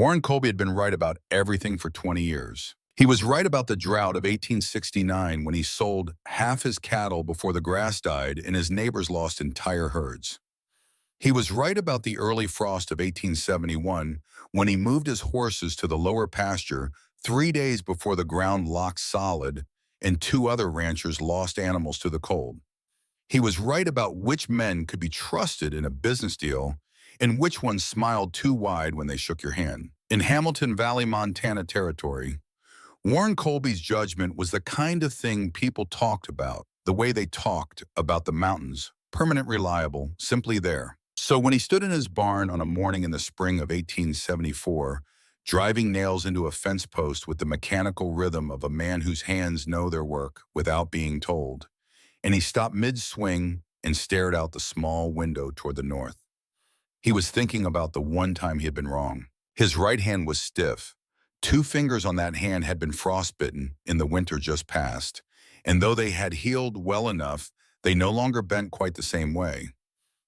Warren Colby had been right about everything for 20 years. He was right about the drought of 1869 when he sold half his cattle before the grass died and his neighbors lost entire herds. He was right about the early frost of 1871 when he moved his horses to the lower pasture 3 days before the ground locked solid and two other ranchers lost animals to the cold. He was right about which men could be trusted in a business deal and which ones smiled too wide when they shook your hand. In Hamilton Valley, Montana territory, Warren Colby's judgment was the kind of thing people talked about, the way they talked about the mountains, permanent, reliable, simply there. So when he stood in his barn on a morning in the spring of 1874, driving nails into a fence post with the mechanical rhythm of a man whose hands know their work without being told, and he stopped mid-swing and stared out the small window toward the north, he was thinking about the one time he had been wrong. His right hand was stiff. Two fingers on that hand had been frostbitten in the winter just past, and though they had healed well enough, they no longer bent quite the same way.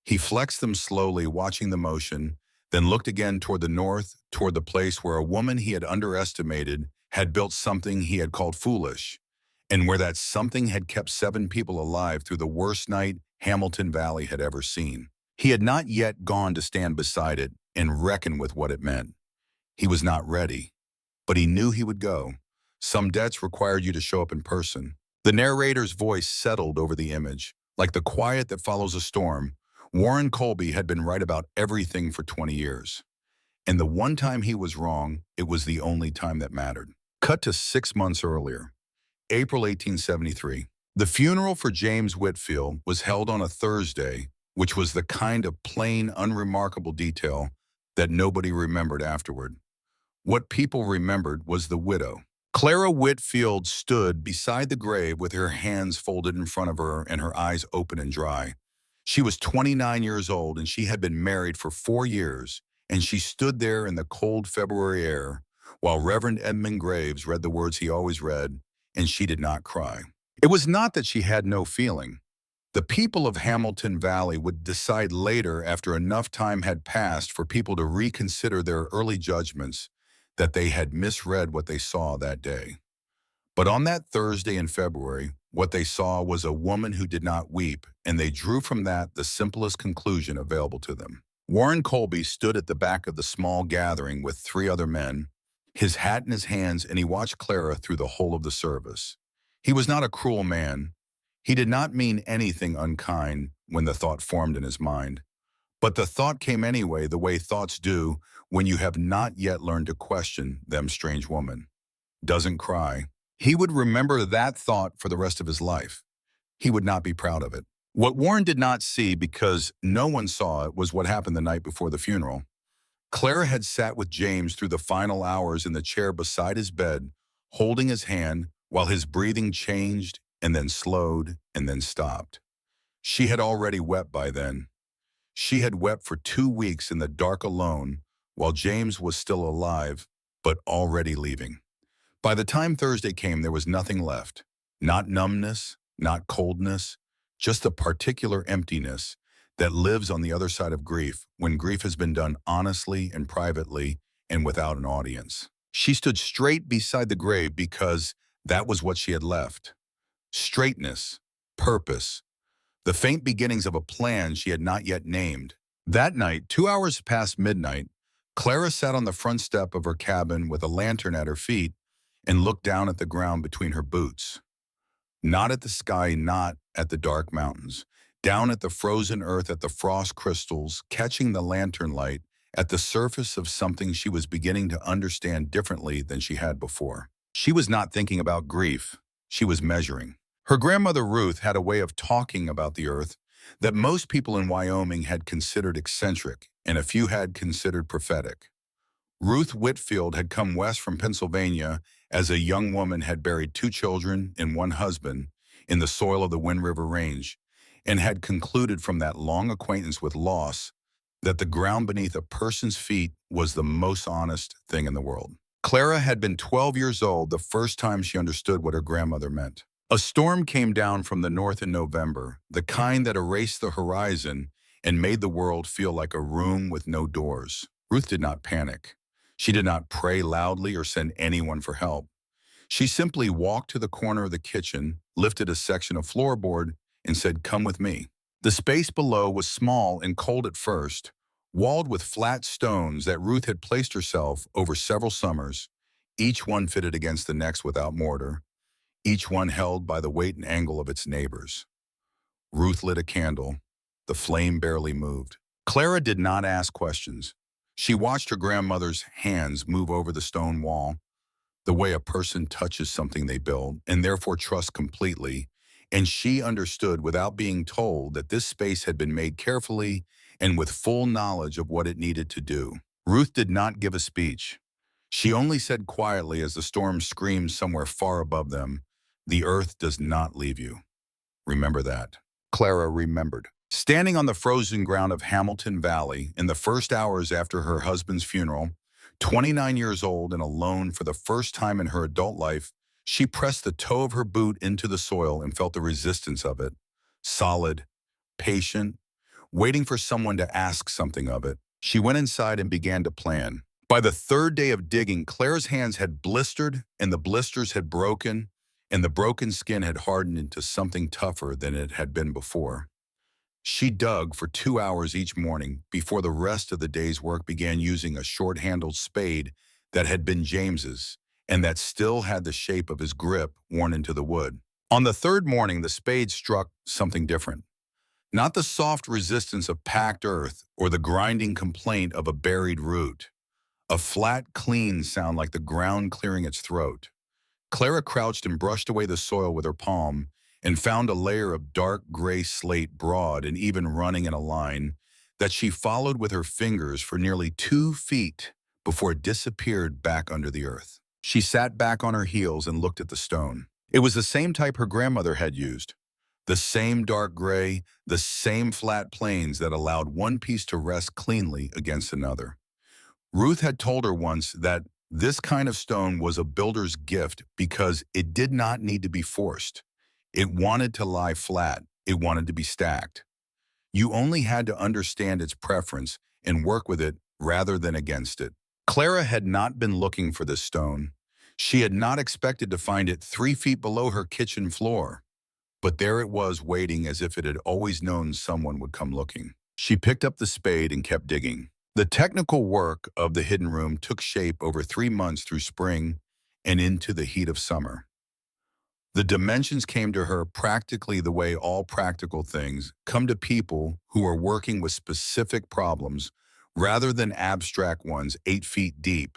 He flexed them slowly, watching the motion, then looked again toward the north, toward the place where a woman he had underestimated had built something he had called foolish, and where that something had kept 7 people alive through the worst night Hamilton Valley had ever seen. He had not yet gone to stand beside it and reckon with what it meant. He was not ready, but he knew he would go. Some debts required you to show up in person. The narrator's voice settled over the image. Like the quiet that follows a storm, Warren Colby had been right about everything for 20 years. And the one time he was wrong, it was the only time that mattered. Cut to 6 months earlier, April 1873. The funeral for James Whitfield was held on a Thursday, which was the kind of plain, unremarkable detail that nobody remembered afterward. What people remembered was the widow. Clara Whitfield stood beside the grave with her hands folded in front of her and her eyes open and dry. She was 29 years old and she had been married for 4 years, and she stood there in the cold February air while Reverend Edmund Graves read the words he always read, and she did not cry. It was not that she had no feeling. The people of Hamilton Valley would decide later, after enough time had passed for people to reconsider their early judgments, that they had misread what they saw that day. But on that Thursday in February, what they saw was a woman who did not weep, and they drew from that the simplest conclusion available to them. Warren Colby stood at the back of the small gathering with 3 other men, his hat in his hands, and he watched Clara through the whole of the service. He was not a cruel man. He did not mean anything unkind when the thought formed in his mind. But the thought came anyway, the way thoughts do when you have not yet learned to question them. Strange woman doesn't cry. He would remember that thought for the rest of his life. He would not be proud of it. What Warren did not see, because no one saw it, was what happened the night before the funeral. Clara had sat with James through the final hours in the chair beside his bed, holding his hand while his breathing changed and then slowed and then stopped. She had already wept by then. She had wept for 2 weeks in the dark alone while James was still alive, but already leaving. By the time Thursday came, there was nothing left. Not numbness, not coldness, just a particular emptiness that lives on the other side of grief when grief has been done honestly and privately and without an audience. She stood straight beside the grave because that was what she had left. Straightness, purpose, the faint beginnings of a plan she had not yet named. That night, 2 hours past midnight, Clara sat on the front step of her cabin with a lantern at her feet and looked down at the ground between her boots. Not at the sky, not at the dark mountains, down at the frozen earth, at the frost crystals, catching the lantern light at the surface of something she was beginning to understand differently than she had before. She was not thinking about grief. She was measuring. Her grandmother Ruth had a way of talking about the earth that most people in Wyoming had considered eccentric, and a few had considered prophetic. Ruth Whitfield had come west from Pennsylvania as a young woman, had buried 2 children and 1 husband in the soil of the Wind River Range, and had concluded from that long acquaintance with loss that the ground beneath a person's feet was the most honest thing in the world. Clara had been 12 years old the first time she understood what her grandmother meant. A storm came down from the north in November, the kind that erased the horizon and made the world feel like a room with no doors. Ruth did not panic. She did not pray loudly or send anyone for help. She simply walked to the corner of the kitchen, lifted a section of floorboard, and said, "Come with me." The space below was small and cold at first, walled with flat stones that Ruth had placed herself over several summers, each one fitted against the next without mortar, each one held by the weight and angle of its neighbors. Ruth lit a candle. The flame barely moved. Clara did not ask questions. She watched her grandmother's hands move over the stone wall, the way a person touches something they build and therefore trusts completely, and she understood without being told that this space had been made carefully and with full knowledge of what it needed to do. Ruth did not give a speech. She only said quietly as the storm screamed somewhere far above them, "The earth does not leave you. Remember that." Clara remembered. Standing on the frozen ground of Hamilton Valley in the first hours after her husband's funeral, 29 years old and alone for the first time in her adult life, she pressed the toe of her boot into the soil and felt the resistance of it. Solid, patient, waiting for someone to ask something of it. She went inside and began to plan. By the third day of digging, Claire's hands had blistered, and the blisters had broken, and the broken skin had hardened into something tougher than it had been before. She dug for 2 hours each morning before the rest of the day's work began using a short-handled spade that had been James's and that still had the shape of his grip worn into the wood. On the third morning, the spade struck something different. Not the soft resistance of packed earth or the grinding complaint of a buried root. A flat, clean sound like the ground clearing its throat. Clara crouched and brushed away the soil with her palm and found a layer of dark gray slate, broad and even running in a line, that she followed with her fingers for nearly 2 feet before it disappeared back under the earth. She sat back on her heels and looked at the stone. It was the same type her grandmother had used. The same dark gray, the same flat planes that allowed one piece to rest cleanly against another. Ruth had told her once that this kind of stone was a builder's gift because it did not need to be forced. It wanted to lie flat. It wanted to be stacked. You only had to understand its preference and work with it rather than against it. Clara had not been looking for this stone. She had not expected to find it 3 feet below her kitchen floor. But there it was, waiting as if it had always known someone would come looking. She picked up the spade and kept digging. The technical work of the hidden room took shape over 3 months through spring and into the heat of summer. The dimensions came to her practically the way all practical things come to people who are working with specific problems rather than abstract ones 8 feet deep,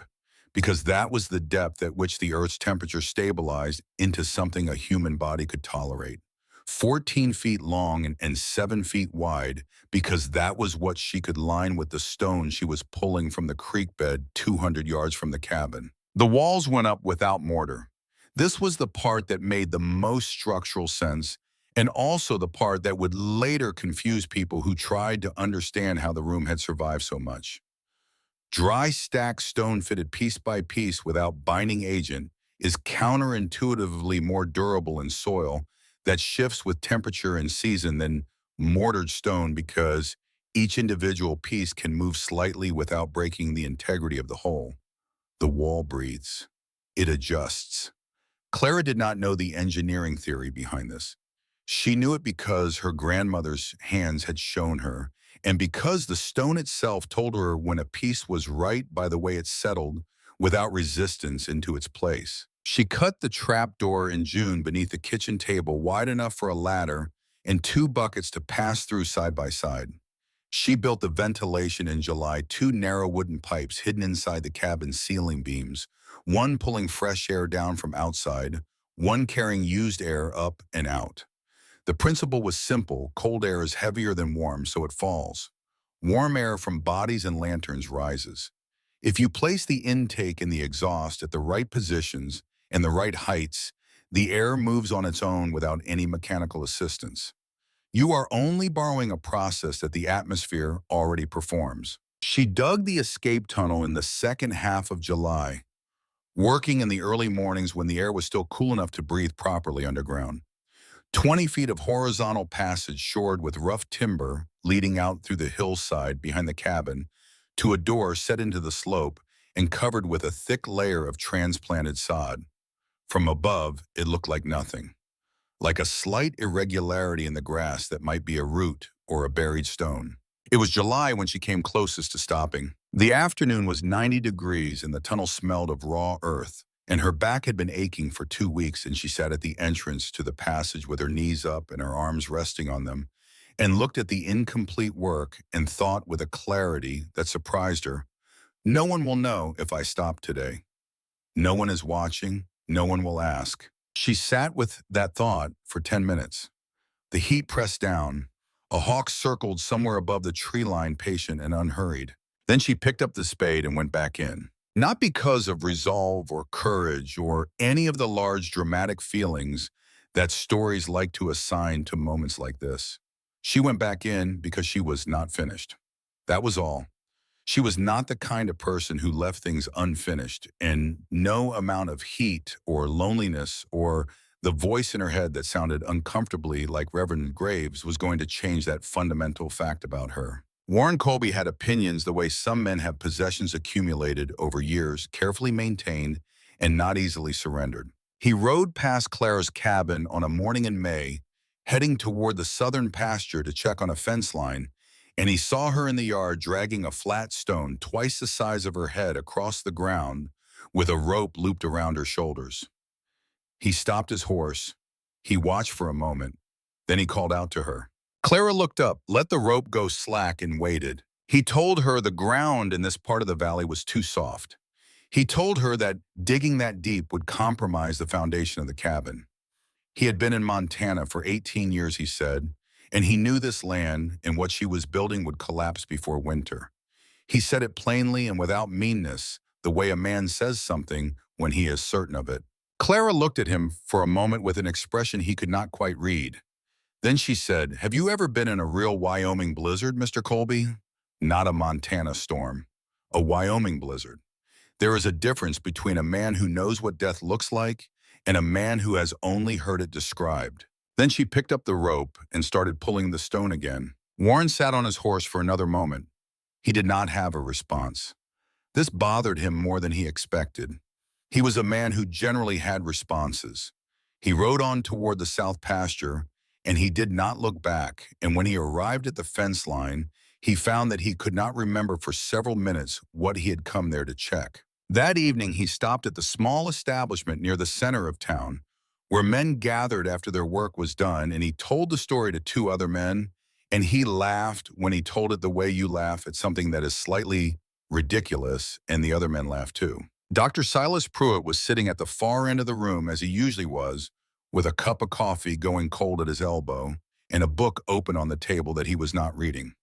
because that was the depth at which the Earth's temperature stabilized into something a human body could tolerate. 14 feet long and 7 feet wide, because that was what she could line with the stone she was pulling from the creek bed 200 yards from the cabin. The walls went up without mortar. This was the part that made the most structural sense, and also the part that would later confuse people who tried to understand how the room had survived so much. Dry stacked stone fitted piece by piece without binding agent is counterintuitively more durable in soil that shifts with temperature and season than mortared stone, because each individual piece can move slightly without breaking the integrity of the whole. The wall breathes. It adjusts. Clara did not know the engineering theory behind this. She knew it because her grandmother's hands had shown her, and because the stone itself told her when a piece was right by the way it settled without resistance into its place. She cut the trap door in June beneath the kitchen table wide enough for a ladder and 2 buckets to pass through side by side. She built the ventilation in July, 2 narrow wooden pipes hidden inside the cabin's ceiling beams, one pulling fresh air down from outside, one carrying used air up and out. The principle was simple: cold air is heavier than warm, so it falls. Warm air from bodies and lanterns rises. If you place the intake and the exhaust at the right positions and the right heights, the air moves on its own without any mechanical assistance. You are only borrowing a process that the atmosphere already performs. She dug the escape tunnel in the second half of July, working in the early mornings when the air was still cool enough to breathe properly underground. 20 feet of horizontal passage shored with rough timber leading out through the hillside behind the cabin to a door set into the slope and covered with a thick layer of transplanted sod. From above, it looked like nothing, like a slight irregularity in the grass that might be a root or a buried stone. It was July when she came closest to stopping. The afternoon was 90 degrees and the tunnel smelled of raw earth, and her back had been aching for 2 weeks, and she sat at the entrance to the passage with her knees up and her arms resting on them, and looked at the incomplete work and thought with a clarity that surprised her, "No one will know if I stop today. No one is watching. No one will ask." She sat with that thought for 10 minutes. The heat pressed down. A hawk circled somewhere above the tree line, patient and unhurried. Then she picked up the spade and went back in. Not because of resolve or courage or any of the large dramatic feelings that stories like to assign to moments like this. She went back in because she was not finished. That was all. She was not the kind of person who left things unfinished, and no amount of heat or loneliness or the voice in her head that sounded uncomfortably like Reverend Graves was going to change that fundamental fact about her. Warren Colby had opinions the way some men have possessions accumulated over years, carefully maintained, and not easily surrendered. He rode past Clara's cabin on a morning in May, heading toward the southern pasture to check on a fence line, and he saw her in the yard dragging a flat stone twice the size of her head across the ground with a rope looped around her shoulders. He stopped his horse. He watched for a moment. Then he called out to her. Clara looked up, let the rope go slack, and waited. He told her the ground in this part of the valley was too soft. He told her that digging that deep would compromise the foundation of the cabin. He had been in Montana for 18 years, he said, and he knew this land and what she was building would collapse before winter. He said it plainly and without meanness, the way a man says something when he is certain of it. Clara looked at him for a moment with an expression he could not quite read. Then she said, "Have you ever been in a real Wyoming blizzard, Mr. Colby?" "Not a Montana storm. A Wyoming blizzard. There is a difference between a man who knows what death looks like and a man who has only heard it described." Then she picked up the rope and started pulling the stone again. Warren sat on his horse for another moment. He did not have a response. This bothered him more than he expected. He was a man who generally had responses. He rode on toward the south pasture, and he did not look back, and when he arrived at the fence line, he found that he could not remember for several minutes what he had come there to check. That evening, he stopped at the small establishment near the center of town, where men gathered after their work was done, and he told the story to two other men, and he laughed when he told it the way you laugh at something that is slightly ridiculous, and the other men laughed too. Dr. Silas Pruitt was sitting at the far end of the room, as he usually was, with a cup of coffee going cold at his elbow and a book open on the table that he was not reading.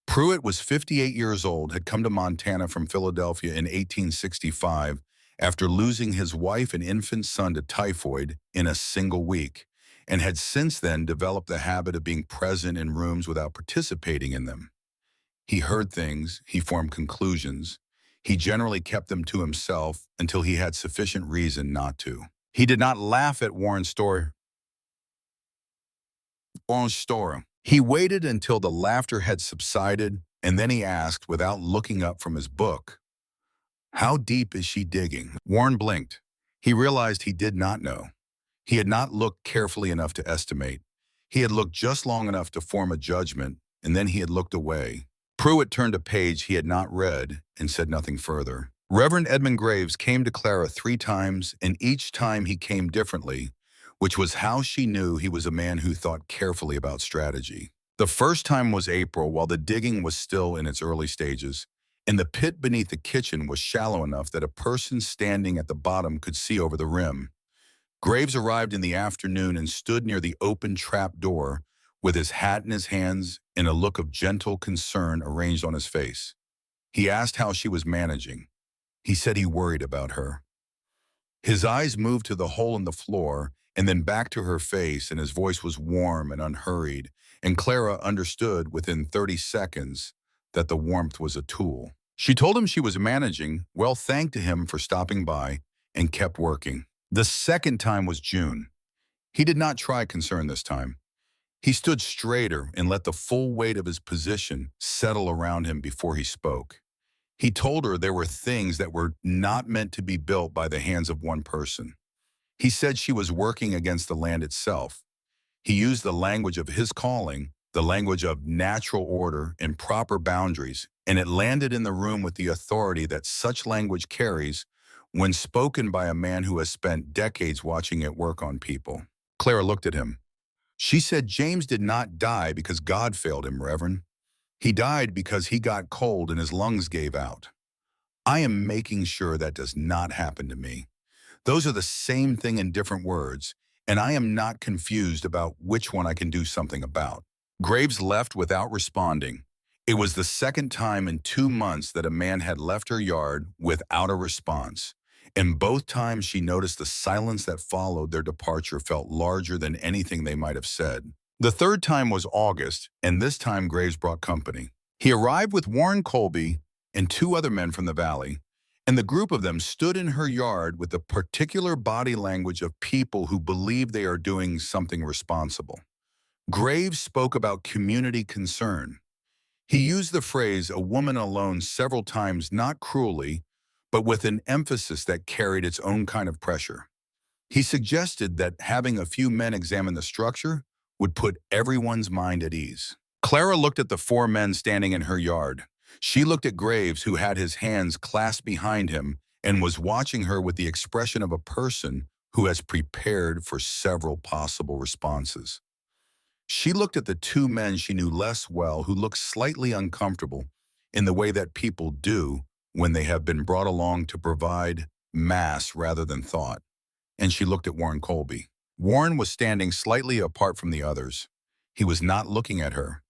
Pruitt was 58 years old, had come to Montana from Philadelphia in 1865 after losing his wife and infant son to typhoid in a single week, and had since then developed the habit of being present in rooms without participating in them. He heard things, he formed conclusions. He generally kept them to himself until he had sufficient reason not to. He did not laugh at Warren's story. He waited until the laughter had subsided, and then he asked, without looking up from his book, "How deep is she digging?" Warren blinked. He realized he did not know. He had not looked carefully enough to estimate. He had looked just long enough to form a judgment, and then he had looked away. Pruitt turned a page he had not read and said nothing further. Reverend Edmund Graves came to Clara 3 times, and each time he came differently, which was how she knew he was a man who thought carefully about strategy. The first time was April, while the digging was still in its early stages, and the pit beneath the kitchen was shallow enough that a person standing at the bottom could see over the rim. Graves arrived in the afternoon and stood near the open trap door with his hat in his hands and a look of gentle concern arranged on his face. He asked how she was managing. He said he worried about her. His eyes moved to the hole in the floor and then back to her face, and his voice was warm and unhurried, and Clara understood within 30 seconds that the warmth was a tool. She told him she was managing, well, thanked him for stopping by, and kept working. The second time was June. He did not try concern this time. He stood straighter and let the full weight of his position settle around him before he spoke. He told her there were things that were not meant to be built by the hands of one person. He said she was working against the land itself. He used the language of his calling, the language of natural order and proper boundaries, and it landed in the room with the authority that such language carries when spoken by a man who has spent decades watching it work on people. Clara looked at him. She said James did not die because God failed him, Reverend. He died because he got cold and his lungs gave out. I am making sure that does not happen to me. Those are the same thing in different words, and I am not confused about which one I can do something about. Graves left without responding. It was the second time in 2 months that a man had left her yard without a response. And both times she noticed the silence that followed their departure felt larger than anything they might have said. The third time was August, and this time Graves brought company. He arrived with Warren Colby and 2 other men from the valley, and the group of them stood in her yard with the particular body language of people who believe they are doing something responsible. Graves spoke about community concern. He used the phrase "a woman alone" several times, not cruelly, but with an emphasis that carried its own kind of pressure. He suggested that having a few men examine the structure would put everyone's mind at ease. Clara looked at the 4 men standing in her yard. She looked at Graves, who had his hands clasped behind him and was watching her with the expression of a person who has prepared for several possible responses. She looked at the 2 men she knew less well, who looked slightly uncomfortable in the way that people do when they have been brought along to provide mass rather than thought. And she looked at Warren Colby. Warren was standing slightly apart from the others. He was not looking at her.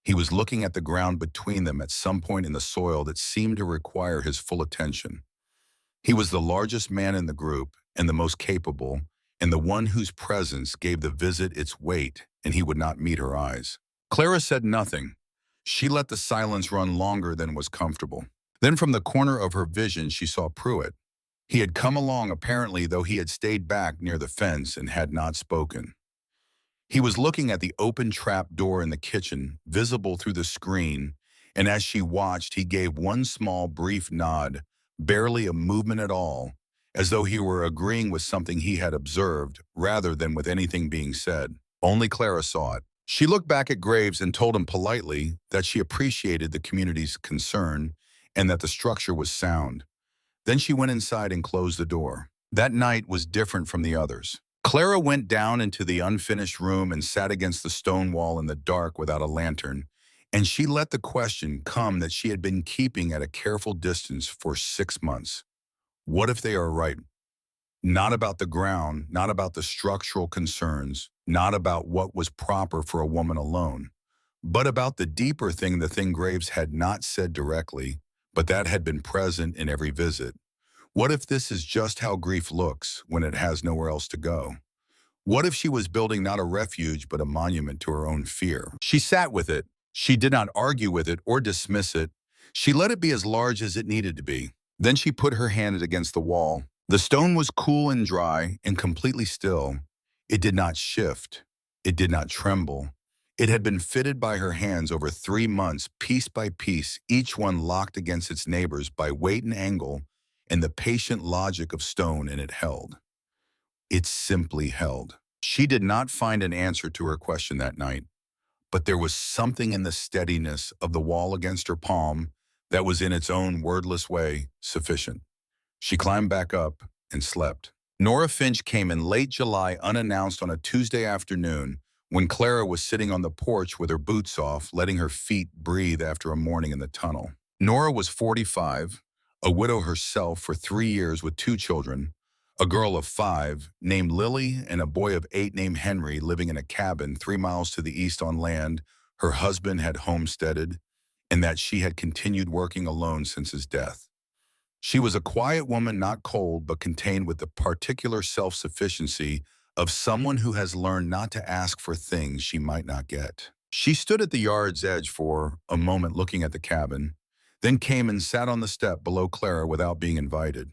He was looking at the ground between them at some point in the soil that seemed to require his full attention. He was the largest man in the group and the most capable, and the one whose presence gave the visit its weight, and he would not meet her eyes. Clara said nothing. She let the silence run longer than was comfortable. Then from the corner of her vision she saw Pruitt. He had come along apparently, though he had stayed back near the fence and had not spoken. He was looking at the open trap door in the kitchen, visible through the screen, and as she watched, he gave one small, brief nod, barely a movement at all, as though he were agreeing with something he had observed, rather than with anything being said. Only Clara saw it. She looked back at Graves and told him politely that she appreciated the community's concern and that the structure was sound. Then she went inside and closed the door. That night was different from the others. Clara went down into the unfinished room and sat against the stone wall in the dark without a lantern, and she let the question come that she had been keeping at a careful distance for 6 months. What if they are right? Not about the ground, not about the structural concerns, not about what was proper for a woman alone, but about the deeper thing, the thing Graves had not said directly, but that had been present in every visit. What if this is just how grief looks when it has nowhere else to go? What if she was building not a refuge but a monument to her own fear? She sat with it. She did not argue with it or dismiss it. She let it be as large as it needed to be. Then she put her hand against the wall. The stone was cool and dry and completely still. It did not shift. It did not tremble. It had been fitted by her hands over 3 months, piece by piece, each one locked against its neighbors by weight and angle, and the patient logic of stone, and it held. It simply held. She did not find an answer to her question that night, but there was something in the steadiness of the wall against her palm that was in its own wordless way sufficient. She climbed back up and slept. Nora Finch came in late July unannounced on a Tuesday afternoon when Clara was sitting on the porch with her boots off, letting her feet breathe after a morning in the tunnel. Nora was 45, a widow herself for 3 years with 2 children, a girl of 5 named Lily and a boy of 8 named Henry, living in a cabin 3 miles to the east on land her husband had homesteaded and that she had continued working alone since his death. She was a quiet woman, not cold, but contained with the particular self-sufficiency of someone who has learned not to ask for things she might not get. She stood at the yard's edge for a moment looking at the cabin, then came and sat on the step below Clara without being invited.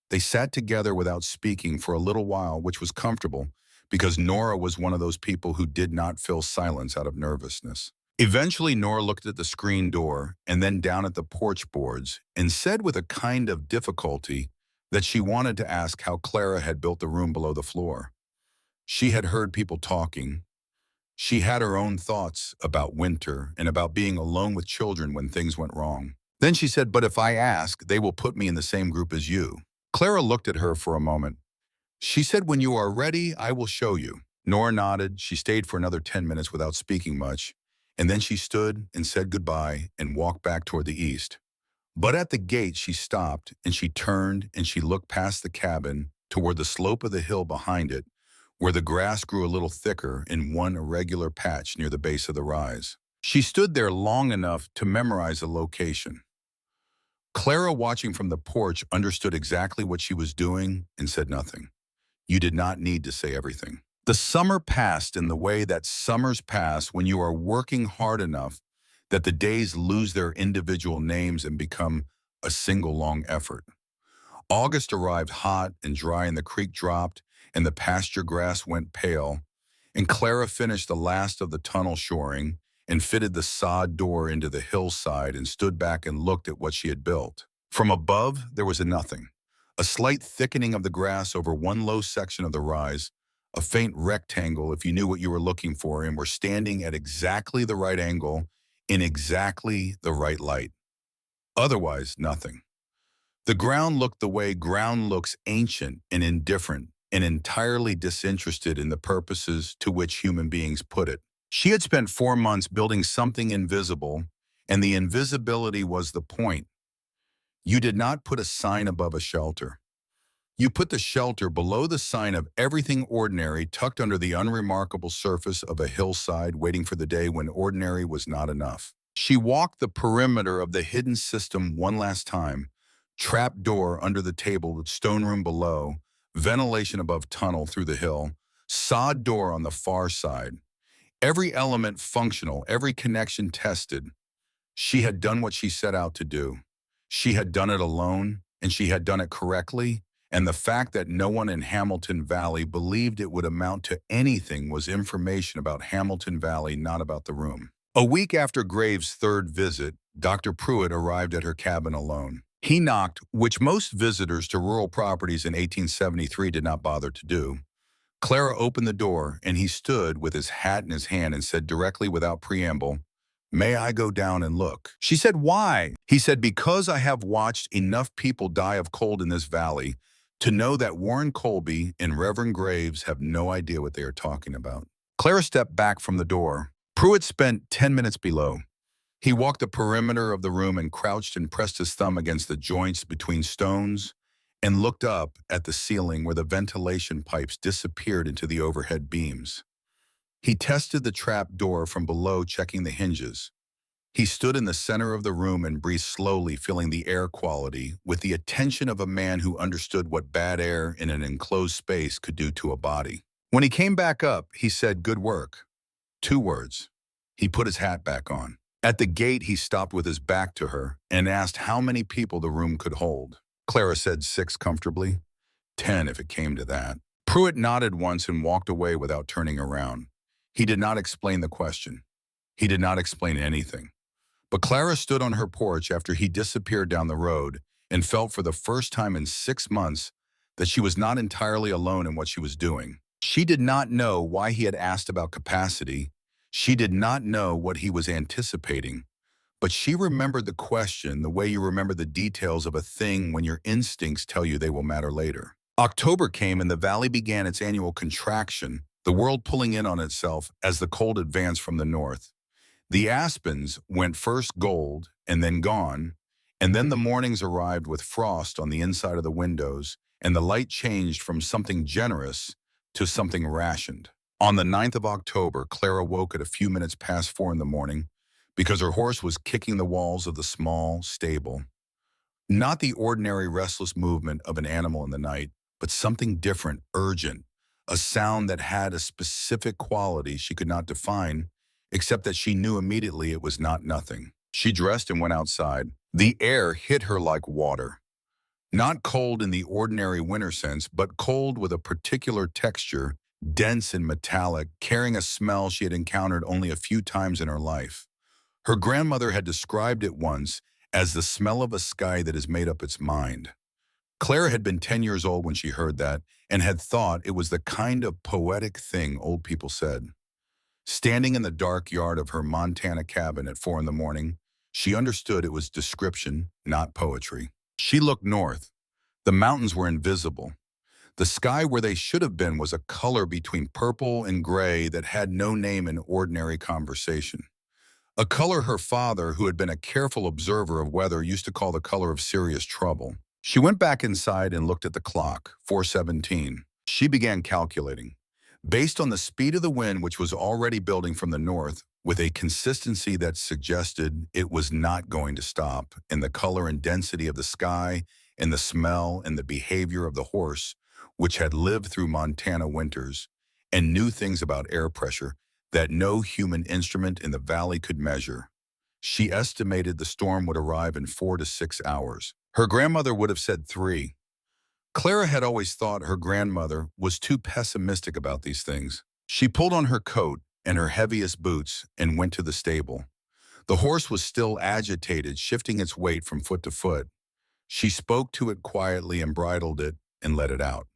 They sat together without speaking for a little while, which was comfortable, because Nora was one of those people who did not fill silence out of nervousness. Eventually, Nora looked at the screen door and then down at the porch boards and said with a kind of difficulty that she wanted to ask how Clara had built the room below the floor. She had heard people talking. She had her own thoughts about winter and about being alone with children when things went wrong. Then she said, "But if I ask, they will put me in the same group as you." Clara looked at her for a moment. She said, "When you are ready, I will show you." Nora nodded. She stayed for another 10 minutes without speaking much, and then she stood and said goodbye and walked back toward the east. But at the gate, she stopped and she turned and she looked past the cabin toward the slope of the hill behind it, where the grass grew a little thicker in one irregular patch near the base of the rise. She stood there long enough to memorize the location. Clara, watching from the porch, understood exactly what she was doing and said nothing. You did not need to say everything. The summer passed in the way that summers pass when you are working hard enough that the days lose their individual names and become a single long effort. August arrived hot and dry and the creek dropped and the pasture grass went pale, and Clara finished the last of the tunnel shoring and fitted the sod door into the hillside and stood back and looked at what she had built. From above, there was a nothing. A slight thickening of the grass over one low section of the rise, a faint rectangle if you knew what you were looking for and were standing at exactly the right angle in exactly the right light. Otherwise, nothing. The ground looked the way ground looks, ancient and indifferent and entirely disinterested in the purposes to which human beings put it. She had spent 4 months building something invisible, and the invisibility was the point. You did not put a sign above a shelter. You put the shelter below the sign of everything ordinary tucked under the unremarkable surface of a hillside, waiting for the day when ordinary was not enough. She walked the perimeter of the hidden system one last time. Trap door under the table, stone room below, ventilation above tunnel through the hill, sod door on the far side. Every element functional, every connection tested. She had done what she set out to do. She had done it alone, and she had done it correctly, and the fact that no one in Hamilton Valley believed it would amount to anything was information about Hamilton Valley, not about the room. A week after Graves' third visit, Dr. Pruitt arrived at her cabin alone. He knocked, which most visitors to rural properties in 1873 did not bother to do. Clara opened the door, and he stood with his hat in his hand and said directly without preamble, "May I go down and look?" She said, "Why?" He said, "Because I have watched enough people die of cold in this valley to know that Warren Colby and Reverend Graves have no idea what they are talking about." Clara stepped back from the door. Pruitt spent 10 minutes below. He walked the perimeter of the room and crouched and pressed his thumb against the joints between stones and looked up at the ceiling where the ventilation pipes disappeared into the overhead beams. He tested the trap door from below, checking the hinges. He stood in the center of the room and breathed slowly, feeling the air quality, with the attention of a man who understood what bad air in an enclosed space could do to a body. When he came back up, he said, "Good work." 2 words. He put his hat back on. At the gate, he stopped with his back to her and asked how many people the room could hold. Clara said 6 comfortably. 10 if it came to that. Pruitt nodded once and walked away without turning around. He did not explain the question. He did not explain anything. But Clara stood on her porch after he disappeared down the road and felt for the first time in 6 months that she was not entirely alone in what she was doing. She did not know why he had asked about capacity. She did not know what he was anticipating. But she remembered the question the way you remember the details of a thing when your instincts tell you they will matter later. October came and the valley began its annual contraction, the world pulling in on itself as the cold advanced from the north. The aspens went first gold and then gone, and then the mornings arrived with frost on the inside of the windows, and the light changed from something generous to something rationed. On the 9th of October, Clara woke at a few minutes past 4 in the morning because her horse was kicking the walls of the small stable. Not the ordinary restless movement of an animal in the night, but something different, urgent, a sound that had a specific quality she could not define, except that she knew immediately it was not nothing. She dressed and went outside. The air hit her like water. Not cold in the ordinary winter sense, but cold with a particular texture, dense and metallic, carrying a smell she had encountered only a few times in her life. Her grandmother had described it once as the smell of a sky that has made up its mind. Clara had been 10 years old when she heard that and had thought it was the kind of poetic thing old people said. Standing in the dark yard of her Montana cabin at 4 in the morning, she understood it was description, not poetry. She looked north. The mountains were invisible. The sky where they should have been was a color between purple and gray that had no name in ordinary conversation. A color her father, who had been a careful observer of weather, used to call the color of serious trouble. She went back inside and looked at the clock, 4:17. She began calculating. Based on the speed of the wind, which was already building from the north, with a consistency that suggested it was not going to stop, and the color and density of the sky, and the smell and the behavior of the horse, which had lived through Montana winters, and knew things about air pressure that no human instrument in the valley could measure. She estimated the storm would arrive in 4 to 6 hours. Her grandmother would have said 3. Clara had always thought her grandmother was too pessimistic about these things. She pulled on her coat and her heaviest boots and went to the stable. The horse was still agitated, shifting its weight from foot to foot. She spoke to it quietly and bridled it and let it out.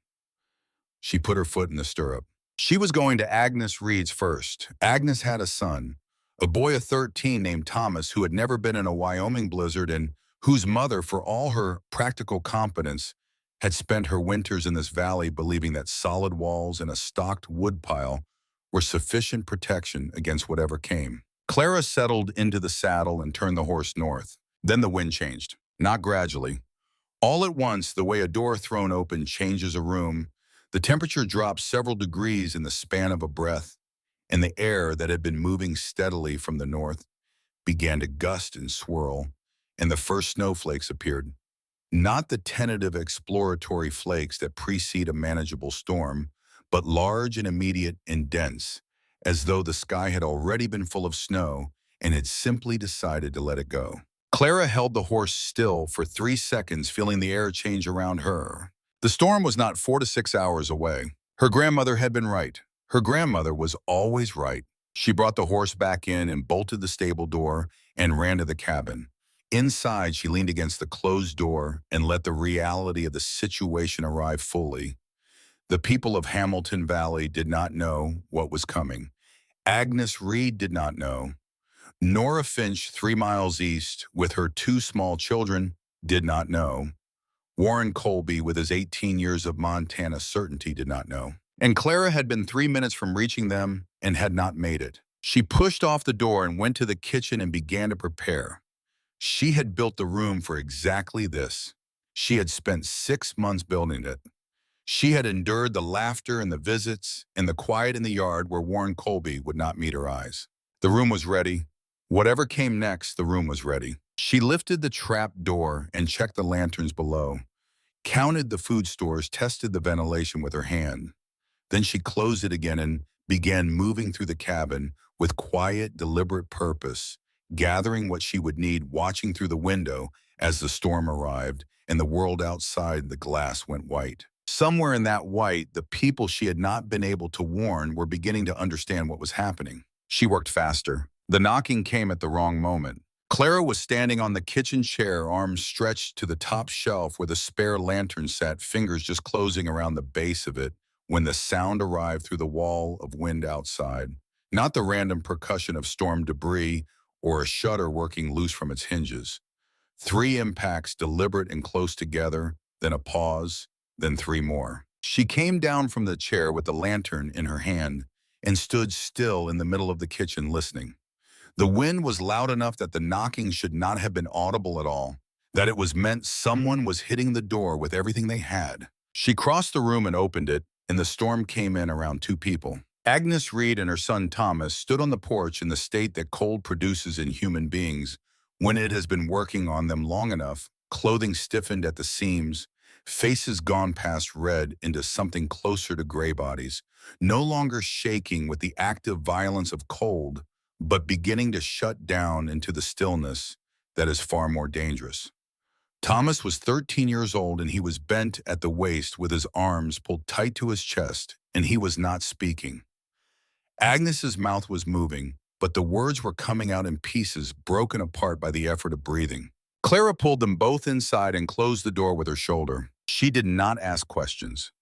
She put her foot in the stirrup. She was going to Agnes Reed's first. Agnes had a son, a boy of 13 named Thomas, who had never been in a Wyoming blizzard and whose mother, for all her practical competence, had spent her winters in this valley believing that solid walls and a stocked woodpile were sufficient protection against whatever came. Clara settled into the saddle and turned the horse north. Then the wind changed, not gradually. All at once, the way a door thrown open changes a room, the temperature dropped several degrees in the span of a breath, and the air that had been moving steadily from the north began to gust and swirl, and the first snowflakes appeared. Not the tentative exploratory flakes that precede a manageable storm, but large and immediate and dense, as though the sky had already been full of snow and had simply decided to let it go. Clara held the horse still for 3 seconds, feeling the air change around her. The storm was not 4 to 6 hours away. Her grandmother had been right. Her grandmother was always right. She brought the horse back in and bolted the stable door and ran to the cabin. Inside, she leaned against the closed door and let the reality of the situation arrive fully. The people of Hamilton Valley did not know what was coming. Agnes Reed did not know. Nora Finch, 3 miles east, with her 2 small children, did not know. Warren Colby, with his 18 years of Montana certainty, did not know. And Clara had been 3 minutes from reaching them and had not made it. She pushed off the door and went to the kitchen and began to prepare. She had built the room for exactly this. She had spent 6 months building it. She had endured the laughter and the visits and the quiet in the yard where Warren Colby would not meet her eyes. The room was ready. Whatever came next, the room was ready. She lifted the trap door and checked the lanterns below, counted the food stores, tested the ventilation with her hand. Then she closed it again and began moving through the cabin with quiet, deliberate purpose, gathering what she would need, watching through the window as the storm arrived and the world outside the glass went white. Somewhere in that white, the people she had not been able to warn were beginning to understand what was happening. She worked faster. The knocking came at the wrong moment. Clara was standing on the kitchen chair, arms stretched to the top shelf where the spare lantern sat, fingers just closing around the base of it, when the sound arrived through the wall of wind outside. Not the random percussion of storm debris or a shutter working loose from its hinges. 3 impacts, deliberate and close together, then a pause, then 3 more. She came down from the chair with the lantern in her hand and stood still in the middle of the kitchen listening. The wind was loud enough that the knocking should not have been audible at all, that it was meant someone was hitting the door with everything they had. She crossed the room and opened it, and the storm came in around 2 people. Agnes Reed and her son Thomas stood on the porch in the state that cold produces in human beings when it has been working on them long enough, clothing stiffened at the seams, faces gone past red into something closer to gray bodies, no longer shaking with the active violence of cold, but beginning to shut down into the stillness that is far more dangerous. Thomas was 13 years old and he was bent at the waist with his arms pulled tight to his chest, and he was not speaking. Agnes's mouth was moving, but the words were coming out in pieces, broken apart by the effort of breathing. Clara pulled them both inside and closed the door with her shoulder. She did not ask questions.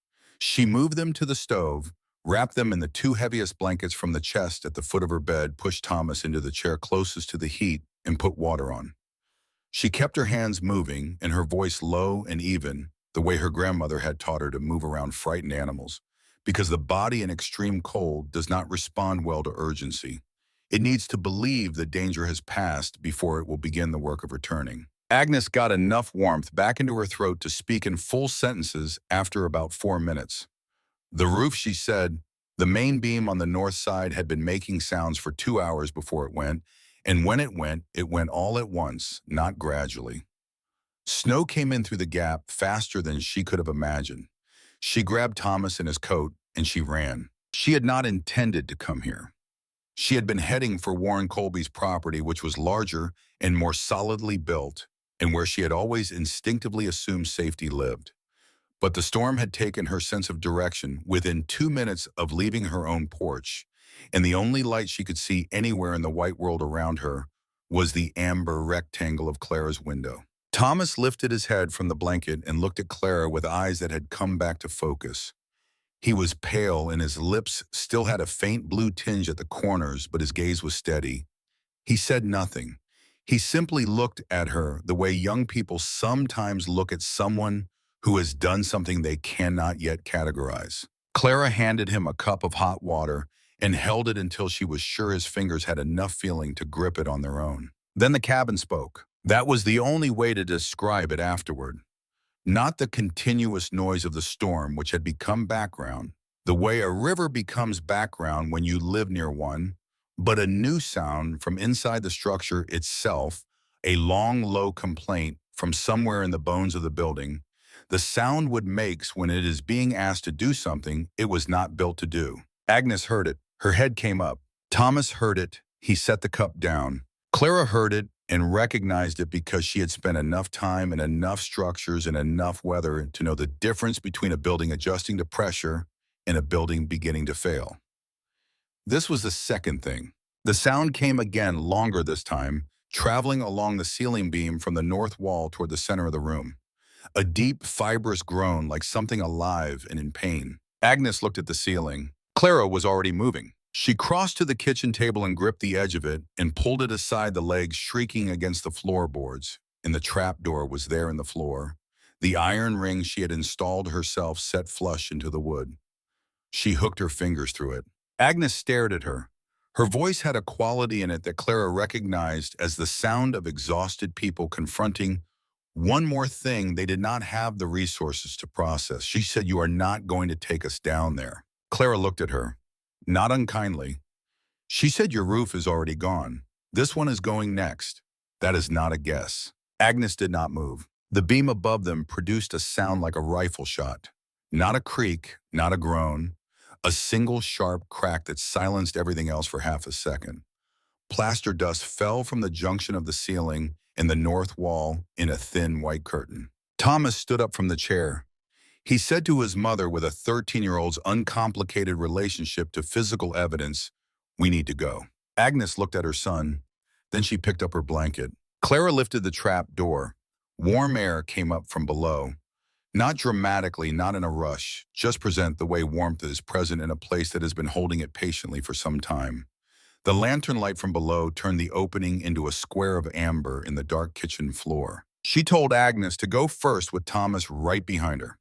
She moved them to the stove, wrapped them in the two heaviest blankets from the chest at the foot of her bed, pushed Thomas into the chair closest to the heat, and put water on. She kept her hands moving and her voice low and even, the way her grandmother had taught her to move around frightened animals, because the body in extreme cold does not respond well to urgency. It needs to believe the danger has passed before it will begin the work of returning. Agnes got enough warmth back into her throat to speak in full sentences after about 4 minutes. The roof, she said, the main beam on the north side had been making sounds for 2 hours before it went, and when it went all at once, not gradually. Snow came in through the gap faster than she could have imagined. She grabbed Thomas in his coat and she ran. She had not intended to come here. She had been heading for Warren Colby's property, which was larger and more solidly built, and where she had always instinctively assumed safety lived. But the storm had taken her sense of direction within 2 minutes of leaving her own porch, and the only light she could see anywhere in the white world around her was the amber rectangle of Clara's window. Thomas lifted his head from the blanket and looked at Clara with eyes that had come back to focus. He was pale and his lips still had a faint blue tinge at the corners, but his gaze was steady. He said nothing. He simply looked at her the way young people sometimes look at someone who has done something they cannot yet categorize. Clara handed him a cup of hot water and held it until she was sure his fingers had enough feeling to grip it on their own. Then the cabin spoke. That was the only way to describe it afterward. Not the continuous noise of the storm, which had become background, the way a river becomes background when you live near one, but a new sound from inside the structure itself, a long, low complaint from somewhere in the bones of the building, the sound wood makes when it is being asked to do something it was not built to do. Agnes heard it. Her head came up. Thomas heard it. He set the cup down. Clara heard it and recognized it because she had spent enough time in enough structures and enough weather to know the difference between a building adjusting to pressure and a building beginning to fail. This was the second thing. The sound came again, longer this time, traveling along the ceiling beam from the north wall toward the center of the room. A deep, fibrous groan like something alive and in pain. Agnes looked at the ceiling. Clara was already moving. She crossed to the kitchen table and gripped the edge of it and pulled it aside, the legs shrieking against the floorboards, and the trap door was there in the floor. The iron ring she had installed herself set flush into the wood. She hooked her fingers through it. Agnes stared at her. Her voice had a quality in it that Clara recognized as the sound of exhausted people confronting one more thing they did not have the resources to process. She said, "You are not going to take us down there." Clara looked at her. Not unkindly. She said, "Your roof is already gone. This one is going next." That is not a guess. Agnes did not move. The beam above them produced a sound like a rifle shot. Not a creak, not a groan. A single sharp crack that silenced everything else for half a second. Plaster dust fell from the junction of the ceiling and the north wall in a thin white curtain. Thomas stood up from the chair. He said to his mother with a 13-year-old's uncomplicated relationship to physical evidence, "We need to go." Agnes looked at her son. Then she picked up her blanket. Clara lifted the trap door. Warm air came up from below. Not dramatically, not in a rush, just present the way warmth is present in a place that has been holding it patiently for some time. The lantern light from below turned the opening into a square of amber in the dark kitchen floor. She told Agnes to go first with Thomas right behind her.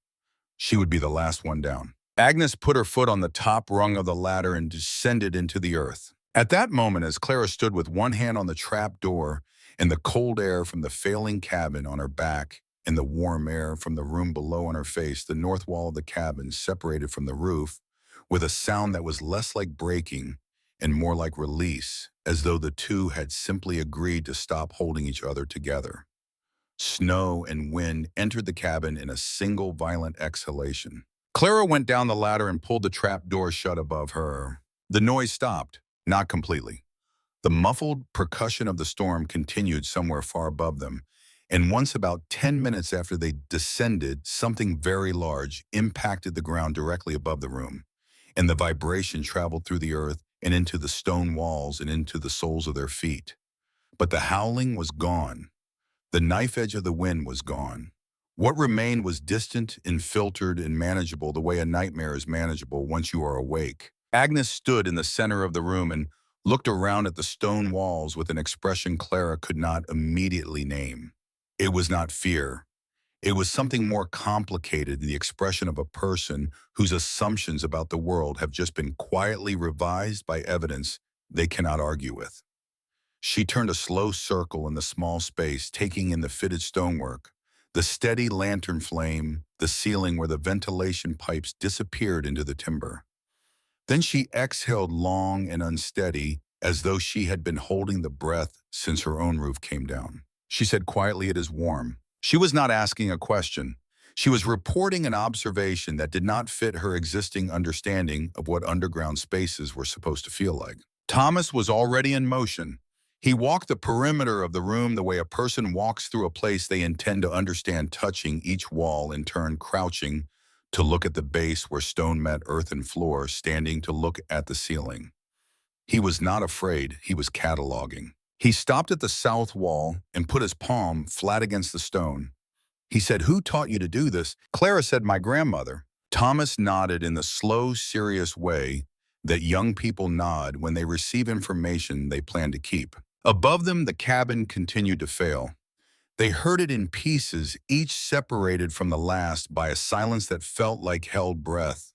She would be the last one down. Agnes put her foot on the top rung of the ladder and descended into the earth. At that moment, as Clara stood with one hand on the trap door and the cold air from the failing cabin on her back and the warm air from the room below on her face, the north wall of the cabin separated from the roof with a sound that was less like breaking and more like release, as though the two had simply agreed to stop holding each other together. Snow and wind entered the cabin in a single violent exhalation. Clara went down the ladder and pulled the trap door shut above her. The noise stopped, not completely. The muffled percussion of the storm continued somewhere far above them, and once about 10 minutes after they descended, something very large impacted the ground directly above the room, and the vibration traveled through the earth and into the stone walls and into the soles of their feet. But the howling was gone. The knife edge of the wind was gone. What remained was distant and filtered and manageable the way a nightmare is manageable once you are awake. Agnes stood in the center of the room and looked around at the stone walls with an expression Clara could not immediately name. It was not fear. It was something more complicated, the expression of a person whose assumptions about the world have just been quietly revised by evidence they cannot argue with. She turned a slow circle in the small space, taking in the fitted stonework, the steady lantern flame, the ceiling where the ventilation pipes disappeared into the timber. Then she exhaled long and unsteady, as though she had been holding the breath since her own roof came down. She said quietly, "It is warm." She was not asking a question. She was reporting an observation that did not fit her existing understanding of what underground spaces were supposed to feel like. Thomas was already in motion. He walked the perimeter of the room the way a person walks through a place they intend to understand, touching each wall in turn, crouching to look at the base where stone met earth and floor, standing to look at the ceiling. He was not afraid, he was cataloging. He stopped at the south wall and put his palm flat against the stone. He said, "Who taught you to do this?" Clara said, "My grandmother." Thomas nodded in the slow, serious way that young people nod when they receive information they plan to keep. Above them, the cabin continued to fail. They heard it in pieces, each separated from the last by a silence that felt like held breath.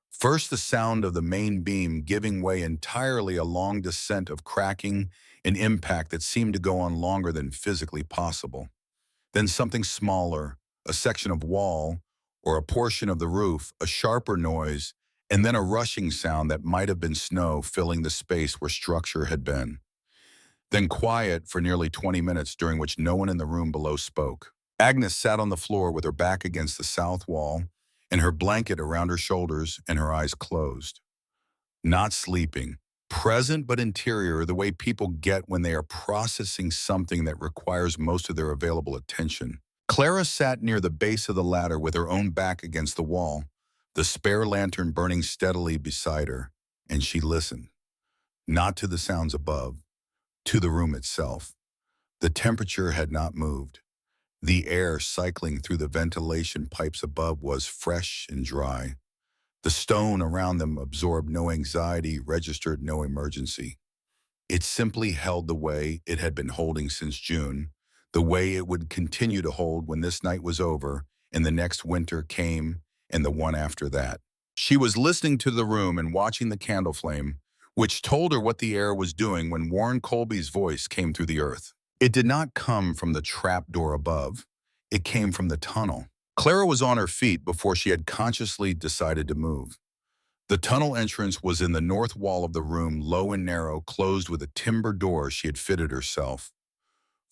First, the sound of the main beam giving way entirely, a long descent of cracking and impact that seemed to go on longer than physically possible. Then something smaller, a section of wall, or a portion of the roof, a sharper noise, and then a rushing sound that might have been snow filling the space where structure had been. Then quiet for nearly 20 minutes, during which no one in the room below spoke. Agnes sat on the floor with her back against the south wall and her blanket around her shoulders and her eyes closed. Not sleeping, present but interior, the way people get when they are processing something that requires most of their available attention. Clara sat near the base of the ladder with her own back against the wall, the spare lantern burning steadily beside her, and she listened. Not to the sounds above, to the room itself. The temperature had not moved. The air cycling through the ventilation pipes above was fresh and dry. The stone around them absorbed no anxiety, registered no emergency. It simply held the way it had been holding since June, the way it would continue to hold when this night was over and the next winter came and the one after that. She was listening to the room and watching the candle flame, which told her what the air was doing, when Warren Colby's voice came through the earth. It did not come from the trap door above. It came from the tunnel. Clara was on her feet before she had consciously decided to move. The tunnel entrance was in the north wall of the room, low and narrow, closed with a timber door she had fitted herself.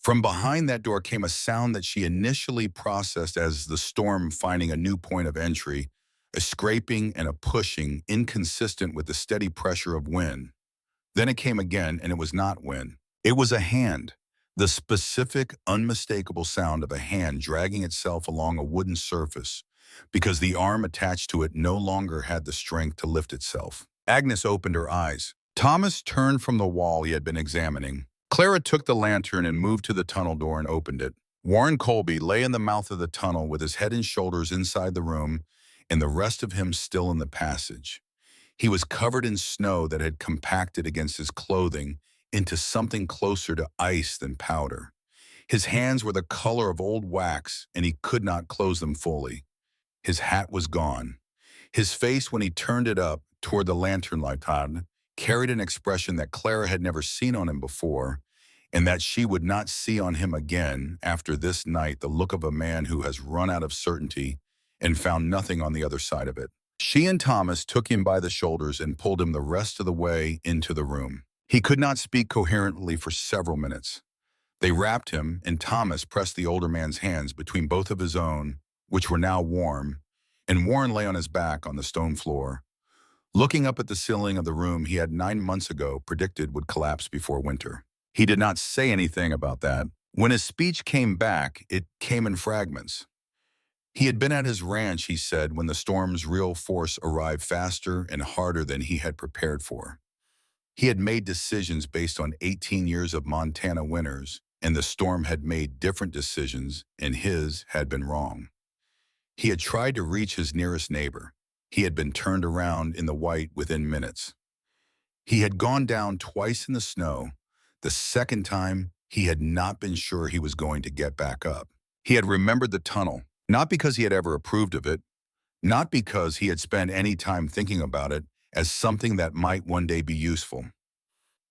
From behind that door came a sound that she initially processed as the storm finding a new point of entry, a scraping and a pushing inconsistent with the steady pressure of wind. Then it came again, and it was not wind. It was a hand, the specific, unmistakable sound of a hand dragging itself along a wooden surface, because the arm attached to it no longer had the strength to lift itself. Agnes opened her eyes. Thomas turned from the wall he had been examining. Clara took the lantern and moved to the tunnel door and opened it. Warren Colby lay in the mouth of the tunnel with his head and shoulders inside the room and the rest of him still in the passage. He was covered in snow that had compacted against his clothing into something closer to ice than powder. His hands were the color of old wax, and he could not close them fully. His hat was gone. His face, when he turned it up toward the lantern light, carried an expression that Clara had never seen on him before, and that she would not see on him again after this night, the look of a man who has run out of certainty and found nothing on the other side of it. She and Thomas took him by the shoulders and pulled him the rest of the way into the room. He could not speak coherently for several minutes. They wrapped him, and Thomas pressed the older man's hands between both of his own, which were now warm, and Warren lay on his back on the stone floor, looking up at the ceiling of the room he had 9 months ago predicted would collapse before winter. He did not say anything about that. When his speech came back, it came in fragments. He had been at his ranch, he said, when the storm's real force arrived faster and harder than he had prepared for. He had made decisions based on 18 years of Montana winters, and the storm had made different decisions, and his had been wrong. He had tried to reach his nearest neighbor. He had been turned around in the white within minutes. He had gone down twice in the snow. The second time, he had not been sure he was going to get back up. He had remembered the tunnel, not because he had ever approved of it, not because he had spent any time thinking about it as something that might one day be useful.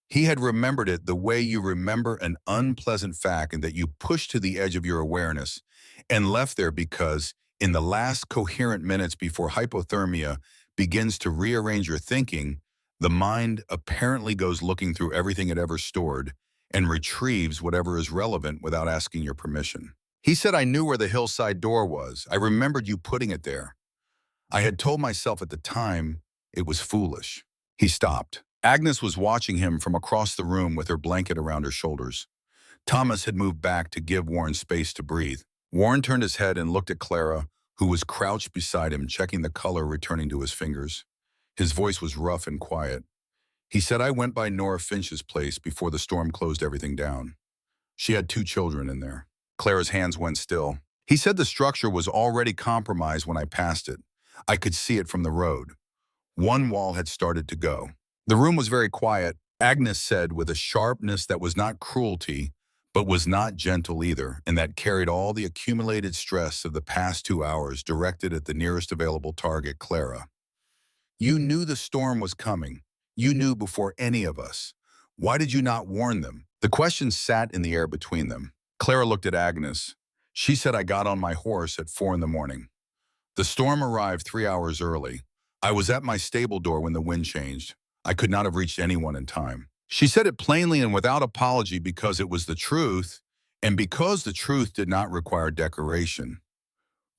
He had remembered it the way you remember an unpleasant fact and that you pushed to the edge of your awareness and left there because in the last coherent minutes before hypothermia begins to rearrange your thinking, the mind apparently goes looking through everything it ever stored and retrieves whatever is relevant without asking your permission. He said, I knew where the hillside door was. I remembered you putting it there. I had told myself at the time it was foolish. He stopped. Agnes was watching him from across the room with her blanket around her shoulders. Thomas had moved back to give Warren space to breathe. Warren turned his head and looked at Clara, who was crouched beside him, checking the color returning to his fingers. His voice was rough and quiet. He said, I went by Nora Finch's place before the storm closed everything down. She had 2 children in there. Clara's hands went still. He said the structure was already compromised when I passed it. I could see it from the road. One wall had started to go. The room was very quiet, Agnes said with a sharpness that was not cruelty, but was not gentle either, and that carried all the accumulated stress of the past 2 hours directed at the nearest available target, Clara. You knew the storm was coming. You knew before any of us. Why did you not warn them? The question sat in the air between them. Clara looked at Agnes. She said, I got on my horse at 4 in the morning. The storm arrived 3 hours early. I was at my stable door when the wind changed. I could not have reached anyone in time. She said it plainly and without apology because it was the truth, and because the truth did not require decoration.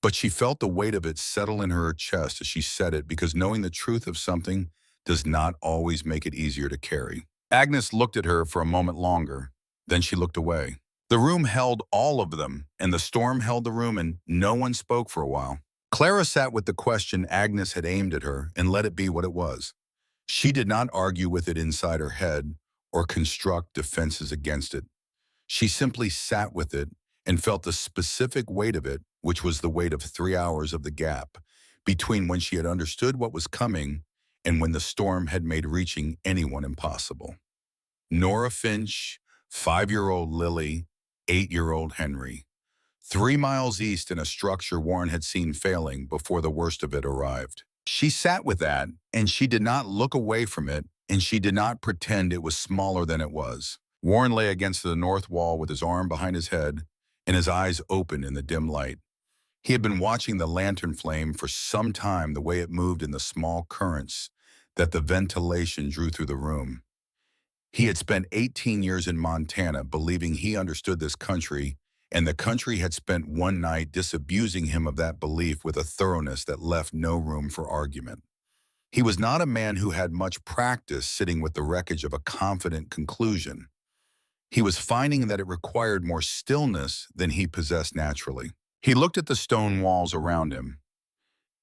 But she felt the weight of it settle in her chest as she said it because knowing the truth of something does not always make it easier to carry. Agnes looked at her for a moment longer. Then she looked away. The room held all of them, and the storm held the room, and no one spoke for a while. Clara sat with the question Agnes had aimed at her and let it be what it was. She did not argue with it inside her head or construct defenses against it. She simply sat with it and felt the specific weight of it, which was the weight of 3 hours of the gap between when she had understood what was coming and when the storm had made reaching anyone impossible. Nora Finch, 5-year-old Lily, 8-year-old Henry. 3 miles east in a structure Warren had seen failing before the worst of it arrived. She sat with that, and she did not look away from it, and she did not pretend it was smaller than it was. Warren lay against the north wall with his arm behind his head and his eyes open in the dim light. He had been watching the lantern flame for some time, the way it moved in the small currents that the ventilation drew through the room. He had spent 18 years in Montana believing he understood this country, and the country had spent one night disabusing him of that belief with a thoroughness that left no room for argument. He was not a man who had much practice sitting with the wreckage of a confident conclusion. He was finding that it required more stillness than he possessed naturally. He looked at the stone walls around him.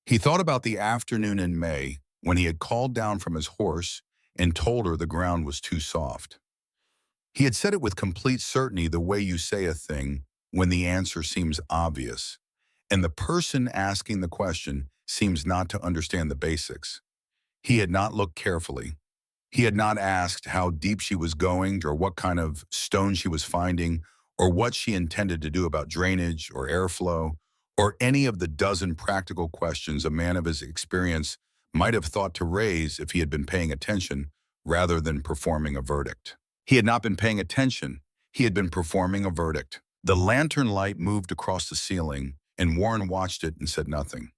He thought about the afternoon in May when he had called down from his horse and told her the ground was too soft. He had said it with complete certainty the way you say a thing when the answer seems obvious, and the person asking the question seems not to understand the basics. He had not looked carefully. He had not asked how deep she was going or what kind of stone she was finding or what she intended to do about drainage or airflow or any of the dozen practical questions a man of his experience might have thought to raise if he had been paying attention rather than performing a verdict. He had not been paying attention. He had been performing a verdict. The lantern light moved across the ceiling, and Warren watched it and said nothing.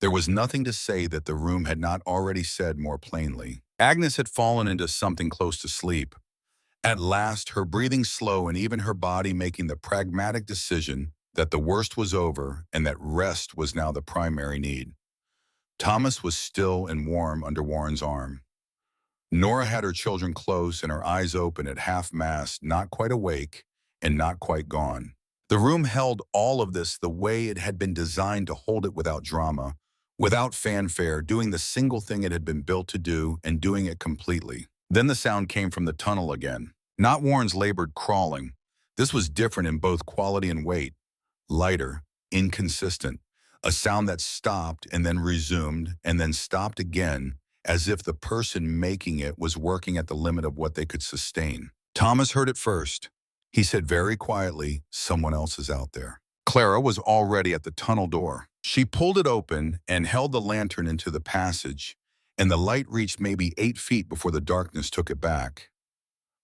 There was nothing to say that the room had not already said more plainly. Agnes had fallen into something close to sleep. At last, her breathing slow and even her body making the pragmatic decision that the worst was over and that rest was now the primary need. Thomas was still and warm under Warren's arm. Nora had her children close and her eyes open at half-mast, not quite awake and not quite gone. The room held all of this the way it had been designed to hold it without drama, without fanfare, doing the single thing it had been built to do and doing it completely. Then the sound came from the tunnel again. Not Warren's labored crawling. This was different in both quality and weight. Lighter, inconsistent. A sound that stopped and then resumed and then stopped again, as if the person making it was working at the limit of what they could sustain. Thomas heard it first. He said very quietly, "Someone else is out there." Clara was already at the tunnel door. She pulled it open and held the lantern into the passage, and the light reached maybe 8 feet before the darkness took it back.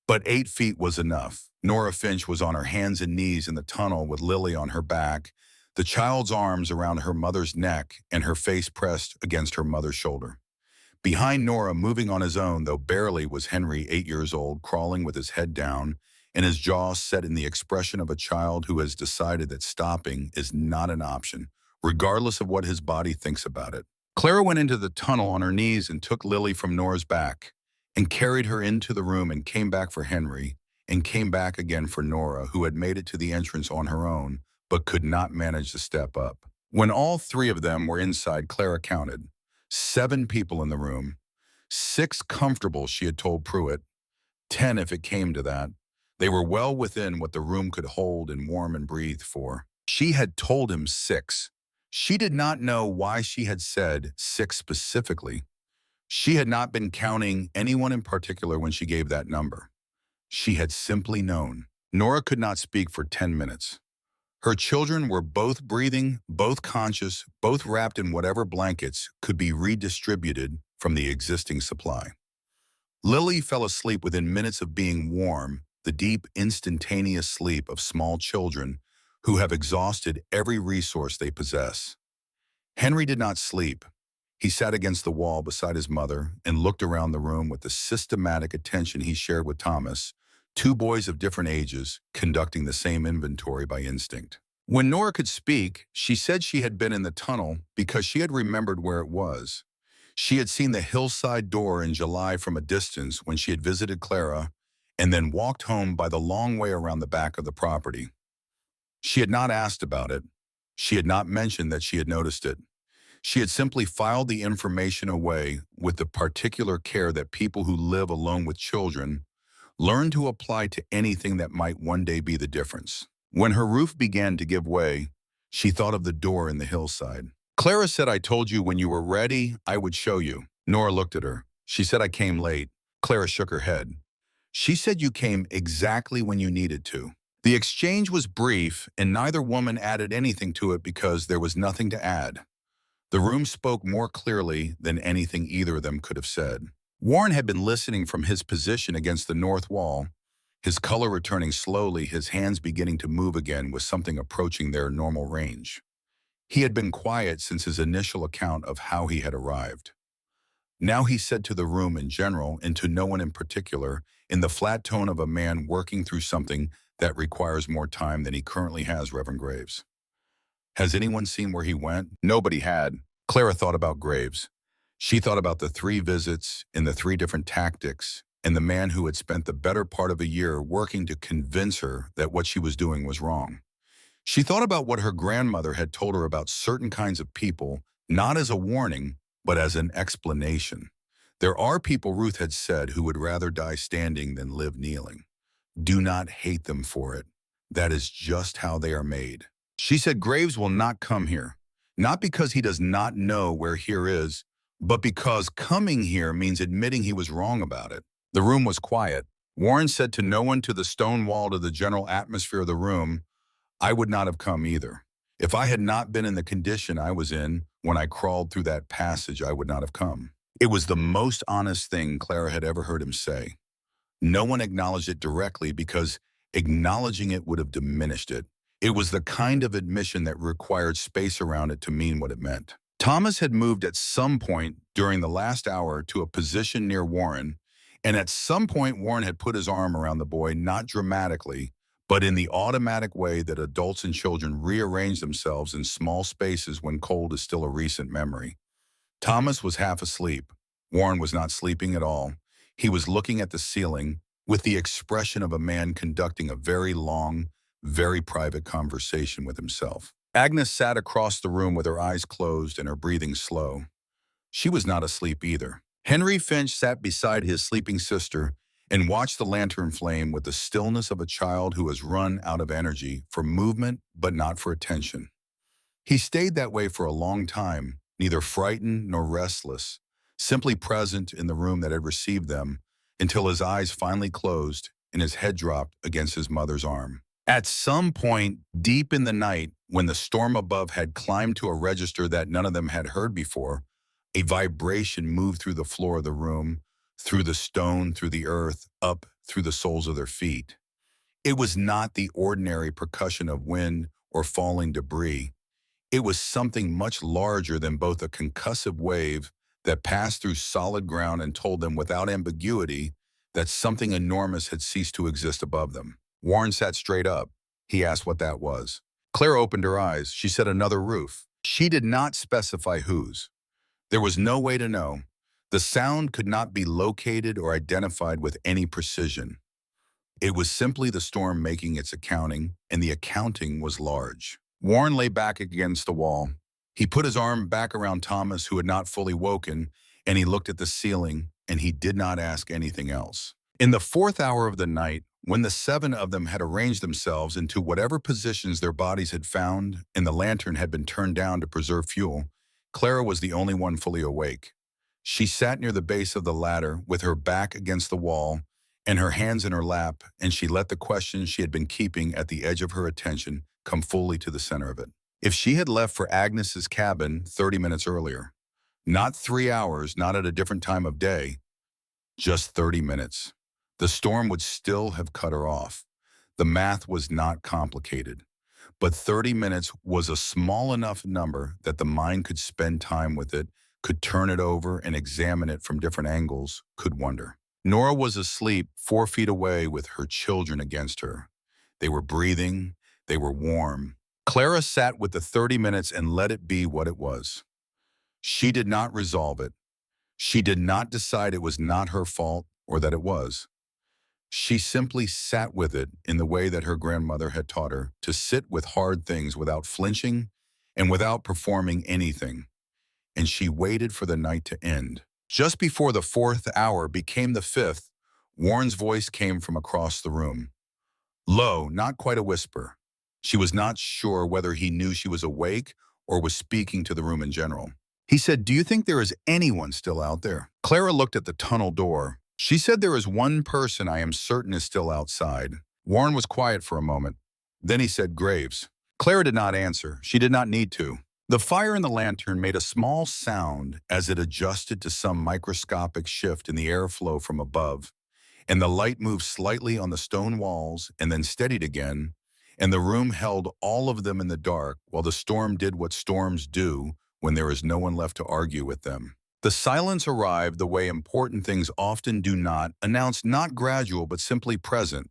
But 8 feet was enough. Nora Finch was on her hands and knees in the tunnel with Lily on her back, the child's arms around her mother's neck and her face pressed against her mother's shoulder. Behind Nora, moving on his own, though barely, was Henry, 8 years old, crawling with his head down and his jaw set in the expression of a child who has decided that stopping is not an option, regardless of what his body thinks about it. Clara went into the tunnel on her knees and took Lily from Nora's back and carried her into the room and came back for Henry and came back again for Nora, who had made it to the entrance on her own but could not manage to step up. When all three of them were inside, Clara counted 7 people in the room, 6 comfortable, she had told Pruitt, 10 if it came to that. They were well within what the room could hold and warm and breathe for. She had told him 6. She did not know why she had said 6 specifically. She had not been counting anyone in particular when she gave that number. She had simply known. Nora could not speak for 10 minutes. Her children were both breathing, both conscious, both wrapped in whatever blankets could be redistributed from the existing supply. Lily fell asleep within minutes of being warm, the deep, instantaneous sleep of small children who have exhausted every resource they possess. Henry did not sleep. He sat against the wall beside his mother and looked around the room with the systematic attention he shared with Thomas, 2 boys of different ages conducting the same inventory by instinct. When Nora could speak, she said she had been in the tunnel because she had remembered where it was. She had seen the hillside door in July from a distance when she had visited Clara and then walked home by the long way around the back of the property. She had not asked about it. She had not mentioned that she had noticed it. She had simply filed the information away with the particular care that people who live alone with children learn to apply to anything that might one day be the difference. When her roof began to give way, she thought of the door in the hillside. Clara said, "I told you when you were ready, I would show you." Nora looked at her. She said, "I came late." Clara shook her head. "She said you came exactly when you needed to." The exchange was brief, and neither woman added anything to it because there was nothing to add. The room spoke more clearly than anything either of them could have said. Warren had been listening from his position against the north wall, his color returning slowly, his hands beginning to move again with something approaching their normal range. He had been quiet since his initial account of how he had arrived. Now he said to the room in general, and to no one in particular, in the flat tone of a man working through something that requires more time than he currently has, "Reverend Graves. Has anyone seen where he went?" Nobody had. Clara thought about Graves. She thought about the 3 visits and the 3 different tactics and the man who had spent the better part of a year working to convince her that what she was doing was wrong. She thought about what her grandmother had told her about certain kinds of people, not as a warning, but as an explanation. There are people, Ruth had said, who would rather die standing than live kneeling. Do not hate them for it. That is just how they are made. She said Graves will not come here, not because he does not know where here is, but because coming here means admitting he was wrong about it. The room was quiet. Warren said to no one, to the stone wall, to the general atmosphere of the room, "I would not have come either. If I had not been in the condition I was in when I crawled through that passage, I would not have come." It was the most honest thing Clara had ever heard him say. No one acknowledged it directly because acknowledging it would have diminished it. It was the kind of admission that required space around it to mean what it meant. Thomas had moved at some point during the last hour to a position near Warren, and at some point Warren had put his arm around the boy, not dramatically, but in the automatic way that adults and children rearrange themselves in small spaces when cold is still a recent memory. Thomas was half asleep. Warren was not sleeping at all. He was looking at the ceiling with the expression of a man conducting a very long, very private conversation with himself. Agnes sat across the room with her eyes closed and her breathing slow. She was not asleep either. Henry Finch sat beside his sleeping sister and watched the lantern flame with the stillness of a child who has run out of energy for movement but not for attention. He stayed that way for a long time, neither frightened nor restless, simply present in the room that had received them, until his eyes finally closed and his head dropped against his mother's arm. At some point, deep in the night, when the storm above had climbed to a register that none of them had heard before, a vibration moved through the floor of the room, through the stone, through the earth, up through the soles of their feet. It was not the ordinary percussion of wind or falling debris. It was something much larger than both a concussive wave that passed through solid ground and told them without ambiguity that something enormous had ceased to exist above them. Warren sat straight up. He asked what that was. Claire opened her eyes. She said another roof. She did not specify whose. There was no way to know. The sound could not be located or identified with any precision. It was simply the storm making its accounting, and the accounting was large. Warren lay back against the wall. He put his arm back around Thomas, who had not fully woken, and he looked at the ceiling, and he did not ask anything else. In the fourth hour of the night, when the seven of them had arranged themselves into whatever positions their bodies had found, and the lantern had been turned down to preserve fuel, Clara was the only one fully awake. She sat near the base of the ladder with her back against the wall and her hands in her lap, and she let the question she had been keeping at the edge of her attention come fully to the center of it. If she had left for Agnes's cabin 30 minutes earlier, not 3 hours, not at a different time of day, just 30 minutes, the storm would still have cut her off. The math was not complicated, but 30 minutes was a small enough number that the mind could spend time with it, could turn it over and examine it from different angles, could wonder. Nora was asleep 4 feet away with her children against her. They were breathing. They were warm. Clara sat with the 30 minutes and let it be what it was. She did not resolve it. She did not decide it was not her fault or that it was. She simply sat with it in the way that her grandmother had taught her to sit with hard things without flinching and without performing anything. And she waited for the night to end. Just before the fourth hour became the fifth, Warren's voice came from across the room. Low, not quite a whisper. She was not sure whether he knew she was awake or was speaking to the room in general. He said, "Do you think there is anyone still out there?" Clara looked at the tunnel door. She said, "There is one person I am certain is still outside." Warren was quiet for a moment. Then he said, "Graves." Clara did not answer. She did not need to. The fire in the lantern made a small sound as it adjusted to some microscopic shift in the airflow from above, and the light moved slightly on the stone walls and then steadied again, and the room held all of them in the dark while the storm did what storms do when there is no one left to argue with them. The silence arrived the way important things often do not, announced not gradual but simply present,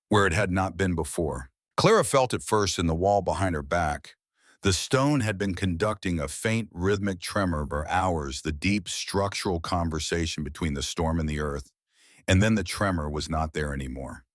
where it had not been before. Clara felt it first in the wall behind her back. The stone had been conducting a faint rhythmic tremor for hours, the deep structural conversation between the storm and the earth, and then the tremor was not there anymore.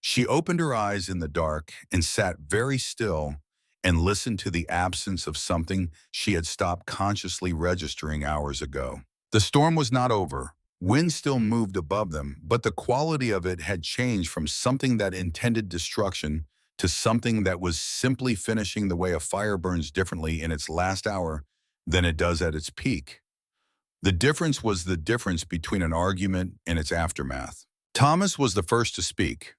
She opened her eyes in the dark and sat very still and listened to the absence of something she had stopped consciously registering hours ago. The storm was not over. Wind still moved above them, but the quality of it had changed from something that intended destruction to something that was simply finishing the way a fire burns differently in its last hour than it does at its peak. The difference was the difference between an argument and its aftermath. Thomas was the first to speak.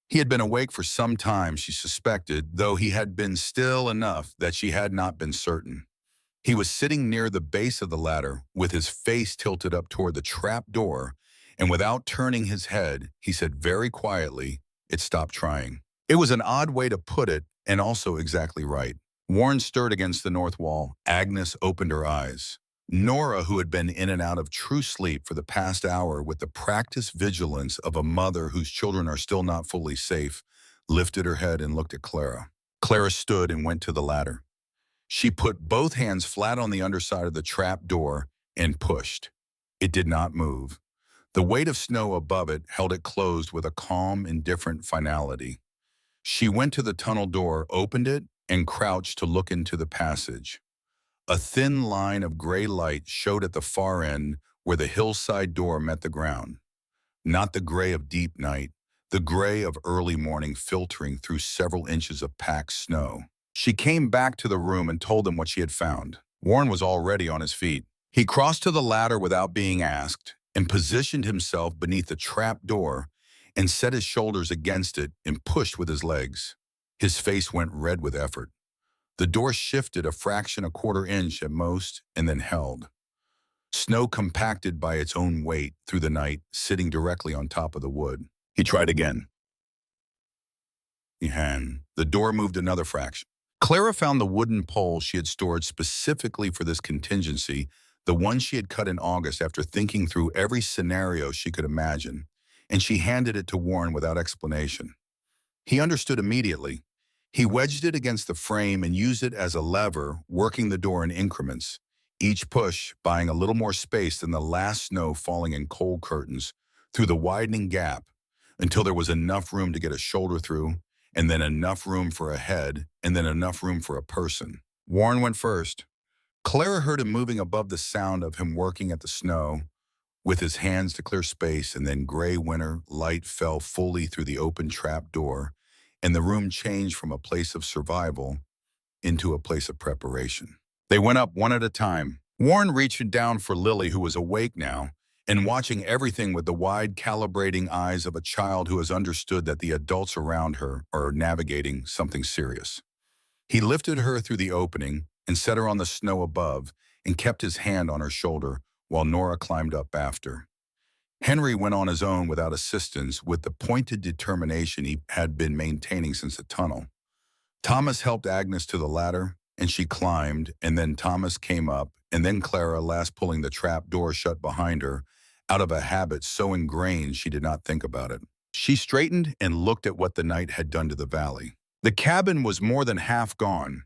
He had been awake for some time, she suspected, though he had been still enough that she had not been certain. He was sitting near the base of the ladder with his face tilted up toward the trap door, and without turning his head, he said very quietly, "It stopped trying." It was an odd way to put it, and also exactly right. Warren stirred against the north wall. Agnes opened her eyes. Nora, who had been in and out of true sleep for the past hour with the practiced vigilance of a mother whose children are still not fully safe, lifted her head and looked at Clara. Clara stood and went to the ladder. She put both hands flat on the underside of the trap door and pushed. It did not move. The weight of snow above it held it closed with a calm, indifferent finality. She went to the tunnel door, opened it, and crouched to look into the passage. A thin line of gray light showed at the far end where the hillside door met the ground. Not the gray of deep night, the gray of early morning filtering through several inches of packed snow. She came back to the room and told him what she had found. Warren was already on his feet. He crossed to the ladder without being asked and positioned himself beneath the trap door and set his shoulders against it and pushed with his legs. His face went red with effort. The door shifted a quarter inch at most, and then held. Snow compacted by its own weight through the night, sitting directly on top of the wood. He tried again. The door moved another fraction. Clara found the wooden pole she had stored specifically for this contingency, the one she had cut in August after thinking through every scenario she could imagine, and she handed it to Warren without explanation. He understood immediately. He wedged it against the frame and used it as a lever, working the door in increments, each push buying a little more space than the last snow falling in cold curtains through the widening gap until there was enough room to get a shoulder through, and then enough room for a head, and then enough room for a person. Warren went first. Clara heard him moving above the sound of him working at the snow with his hands to clear space, and then gray winter light fell fully through the open trap door, and the room changed from a place of survival into a place of preparation. They went up one at a time. Warren reached down for Lily, who was awake now, and watching everything with the wide, calibrating eyes of a child who has understood that the adults around her are navigating something serious. He lifted her through the opening and set her on the snow above and kept his hand on her shoulder while Nora climbed up after. Henry went on his own without assistance with the pointed determination he had been maintaining since the tunnel. Thomas helped Agnes to the ladder, and she climbed, and then Thomas came up, and then Clara, last pulling the trap door shut behind her, out of a habit so ingrained she did not think about it. She straightened and looked at what the night had done to the valley. The cabin was more than half gone.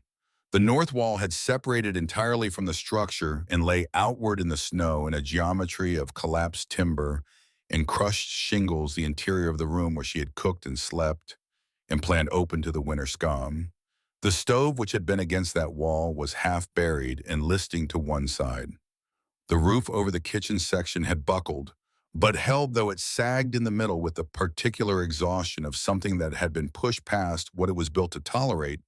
The north wall had separated entirely from the structure and lay outward in the snow in a geometry of collapsed timber and crushed shingles, the interior of the room where she had cooked and slept and planned open to the winter scum. The stove, which had been against that wall, was half buried and listing to one side. The roof over the kitchen section had buckled, but held though it sagged in the middle with the particular exhaustion of something that had been pushed past what it was built to tolerate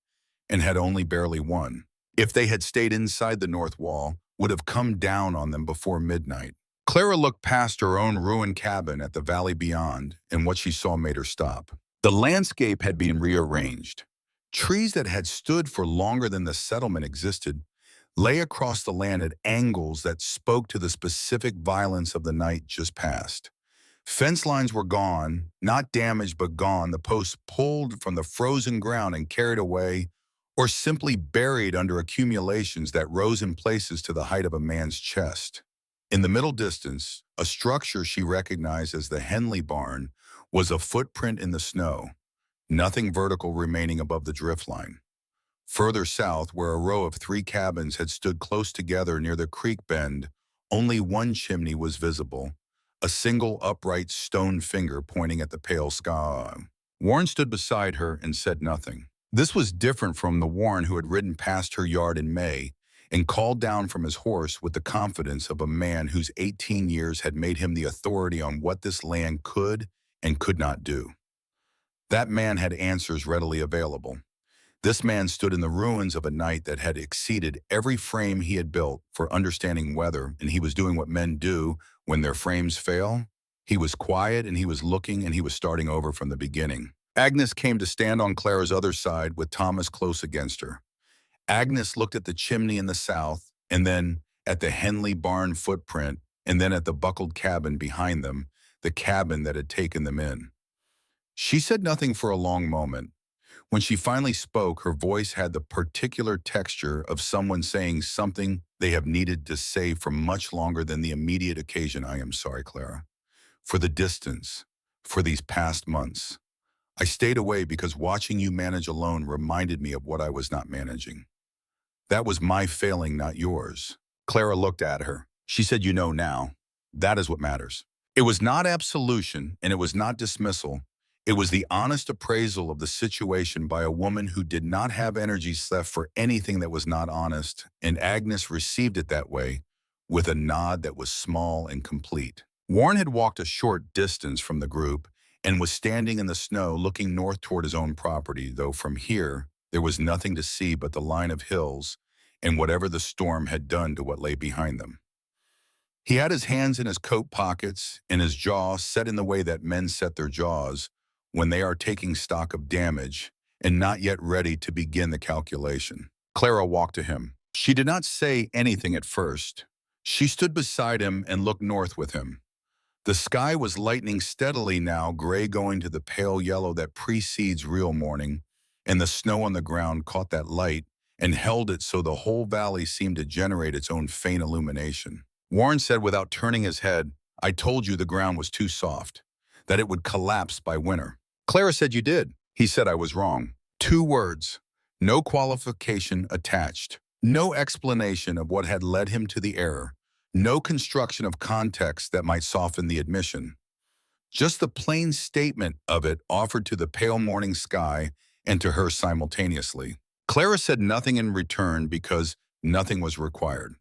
and had only barely won. If they had stayed inside the north wall, would have come down on them before midnight. Clara looked past her own ruined cabin at the valley beyond, and what she saw made her stop. The landscape had been rearranged. Trees that had stood for longer than the settlement existed lay across the land at angles that spoke to the specific violence of the night just past. Fence lines were gone, not damaged but gone, the posts pulled from the frozen ground and carried away, or simply buried under accumulations that rose in places to the height of a man's chest. In the middle distance, a structure she recognized as the Henley barn was a footprint in the snow, nothing vertical remaining above the drift line. Further south, where a row of 3 cabins had stood close together near the creek bend, only one chimney was visible, a single upright stone finger pointing at the pale sky. Warren stood beside her and said nothing. This was different from the Warren who had ridden past her yard in May and called down from his horse with the confidence of a man whose 18 years had made him the authority on what this land could and could not do. That man had answers readily available. This man stood in the ruins of a night that had exceeded every frame he had built for understanding weather, and he was doing what men do when their frames fail. He was quiet, and he was looking, and he was starting over from the beginning. Agnes came to stand on Clara's other side with Thomas close against her. Agnes looked at the chimney in the south, and then at the Henley barn footprint, and then at the buckled cabin behind them, the cabin that had taken them in. She said nothing for a long moment. When she finally spoke, her voice had the particular texture of someone saying something they have needed to say for much longer than the immediate occasion. I am sorry, Clara, for the distance, for these past months. I stayed away because watching you manage alone reminded me of what I was not managing. That was my failing, not yours. Clara looked at her. She said, "You know now. That is what matters." It was not absolution, and it was not dismissal. It was the honest appraisal of the situation by a woman who did not have energies left for anything that was not honest, and Agnes received it that way, with a nod that was small and complete. Warren had walked a short distance from the group and was standing in the snow looking north toward his own property, though from here there was nothing to see but the line of hills and whatever the storm had done to what lay behind them. He had his hands in his coat pockets and his jaw set in the way that men set their jaws when they are taking stock of damage and not yet ready to begin the calculation. Clara walked to him. She did not say anything at first. She stood beside him and looked north with him. The sky was lightening steadily now, gray going to the pale yellow that precedes real morning, and the snow on the ground caught that light and held it so the whole valley seemed to generate its own faint illumination. Warren said without turning his head, "I told you the ground was too soft, that it would collapse by winter." Clara said, "You did." He said, "I was wrong." 2 words, no qualification attached, no explanation of what had led him to the error, no construction of context that might soften the admission. Just the plain statement of it offered to the pale morning sky and to her simultaneously. Clara said nothing in return because nothing was required.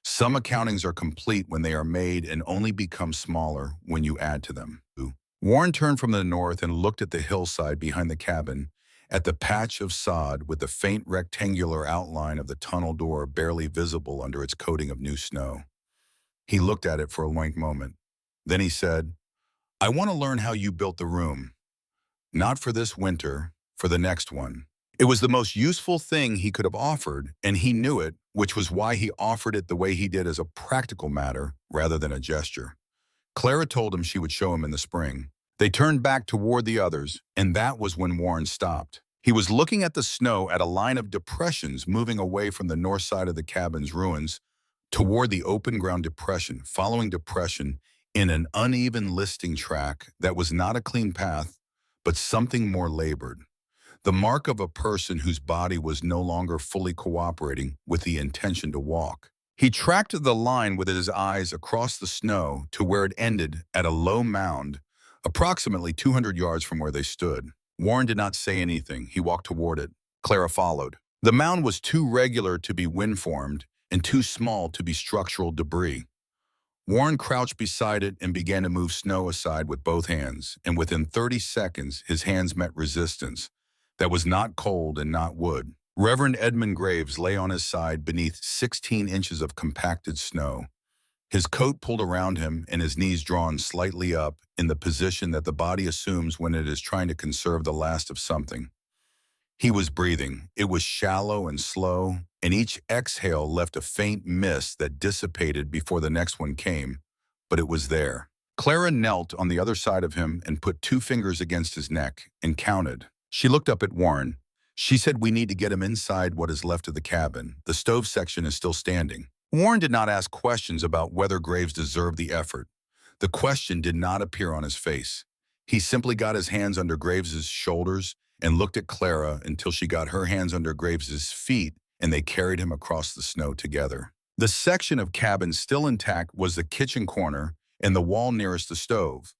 Some accountings are complete when they are made and only become smaller when you add to them. Warren turned from the north and looked at the hillside behind the cabin, at the patch of sod with the faint rectangular outline of the tunnel door barely visible under its coating of new snow. He looked at it for a long moment. Then he said, "I want to learn how you built the room. Not for this winter, for the next one." It was the most useful thing he could have offered, and he knew it, which was why he offered it the way he did as a practical matter rather than a gesture. Clara told him she would show him in the spring. They turned back toward the others, and that was when Warren stopped. He was looking at the snow at a line of depressions moving away from the north side of the cabin's ruins toward the open ground depression, following depression in an uneven listing track that was not a clean path, but something more labored. The mark of a person whose body was no longer fully cooperating with the intention to walk. He tracked the line with his eyes across the snow to where it ended at a low mound, approximately 200 yards from where they stood. Warren did not say anything. He walked toward it. Clara followed. The mound was too regular to be wind-formed and too small to be structural debris. Warren crouched beside it and began to move snow aside with both hands, and within 30 seconds his hands met resistance that was not cold and not wood. Reverend Edmund Graves lay on his side beneath 16 inches of compacted snow, his coat pulled around him and his knees drawn slightly up in the position that the body assumes when it is trying to conserve the last of something. He was breathing. It was shallow and slow, and each exhale left a faint mist that dissipated before the next one came, but it was there. Clara knelt on the other side of him and put 2 fingers against his neck and counted. She looked up at Warren. She said, "We need to get him inside what is left of the cabin. The stove section is still standing." Warren did not ask questions about whether Graves deserved the effort. The question did not appear on his face. He simply got his hands under Graves's shoulders and looked at Clara until she got her hands under Graves's feet and they carried him across the snow together. The section of cabin still intact was the kitchen corner and the wall nearest the stove.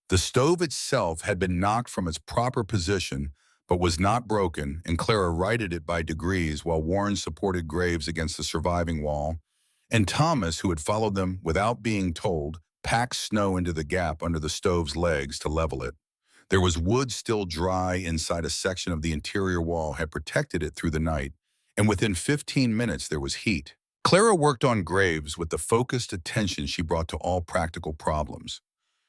The stove itself had been knocked from its proper position but was not broken, and Clara righted it by degrees while Warren supported Graves against the surviving wall, and Thomas, who had followed them without being told, packed snow into the gap under the stove's legs to level it. There was wood still dry inside a section of the interior wall had protected it through the night, and within 15 minutes there was heat. Clara worked on Graves with the focused attention she brought to all practical problems.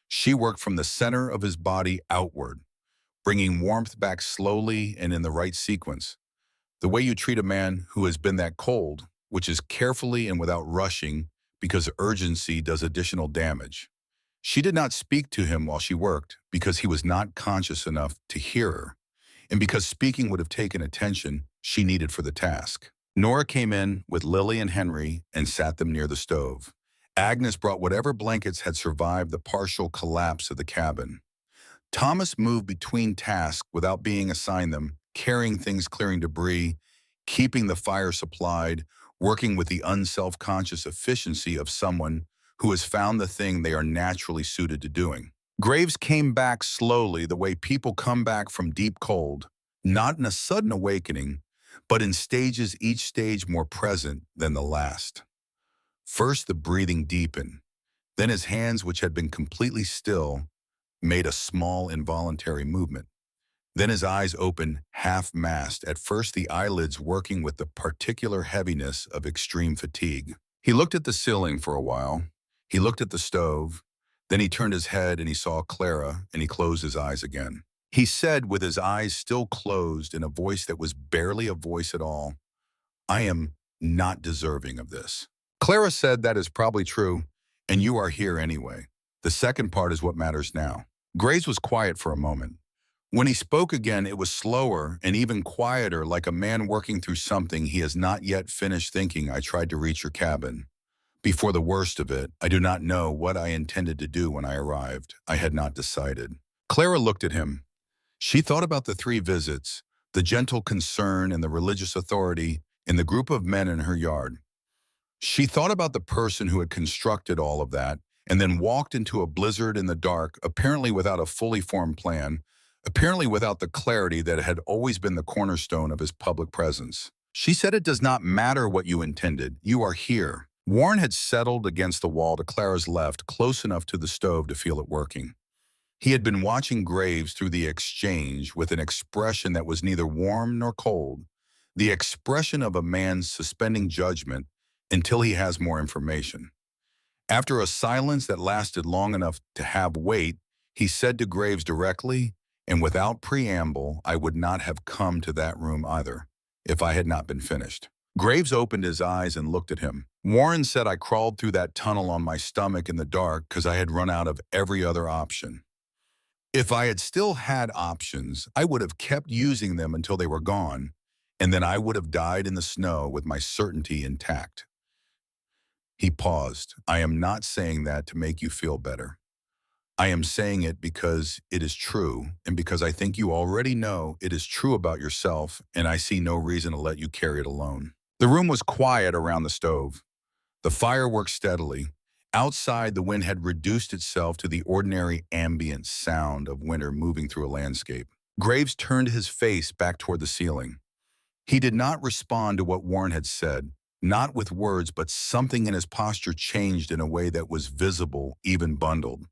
She worked from the center of his body outward, bringing warmth back slowly and in the right sequence. The way you treat a man who has been that cold, which is carefully and without rushing because urgency does additional damage. She did not speak to him while she worked because he was not conscious enough to hear her, and because speaking would have taken attention she needed for the task. Nora came in with Lily and Henry and sat them near the stove. Agnes brought whatever blankets had survived the partial collapse of the cabin. Thomas moved between tasks without being assigned them, carrying things, clearing debris, keeping the fire supplied, working with the unself-conscious efficiency of someone who has found the thing they are naturally suited to doing. Graves came back slowly the way people come back from deep cold, not in a sudden awakening, but in stages, each stage more present than the last. First, the breathing deepened. Then his hands, which had been completely still, made a small involuntary movement. Then his eyes opened half-mast, at first the eyelids working with the particular heaviness of extreme fatigue. He looked at the ceiling for a while. He looked at the stove. Then he turned his head and he saw Clara, and he closed his eyes again. He said, with his eyes still closed in a voice that was barely a voice at all, "I am not deserving of this." Clara said, "That is probably true, and you are here anyway. The second part is what matters now." Graves was quiet for a moment. When he spoke again, it was slower and even quieter, like a man working through something he has not yet finished thinking. "I tried to reach your cabin. Before the worst of it, I do not know what I intended to do when I arrived. I had not decided." Clara looked at him. She thought about the 3 visits, the gentle concern and the religious authority in the group of men in her yard. She thought about the person who had constructed all of that and then walked into a blizzard in the dark, apparently without a fully formed plan, apparently without the clarity that had always been the cornerstone of his public presence. She said, "It does not matter what you intended. You are here." Warren had settled against the wall to Clara's left, close enough to the stove to feel it working. He had been watching Graves through the exchange with an expression that was neither warm nor cold, the expression of a man suspending judgment until he has more information. After a silence that lasted long enough to have weight, he said to Graves directly and without preamble, "I would not have come to that room either, if I had not been finished." Graves opened his eyes and looked at him. Warren said, "I crawled through that tunnel on my stomach in the dark because I had run out of every other option. If I had still had options, I would have kept using them until they were gone, and then I would have died in the snow with my certainty intact." He paused. "I am not saying that to make you feel better. I am saying it because it is true, and because I think you already know it is true about yourself, and I see no reason to let you carry it alone." The room was quiet around the stove. The fire worked steadily. Outside, the wind had reduced itself to the ordinary ambient sound of winter moving through a landscape. Graves turned his face back toward the ceiling. He did not respond to what Warren had said, not with words, but something in his posture changed in a way that was visible, even bundled,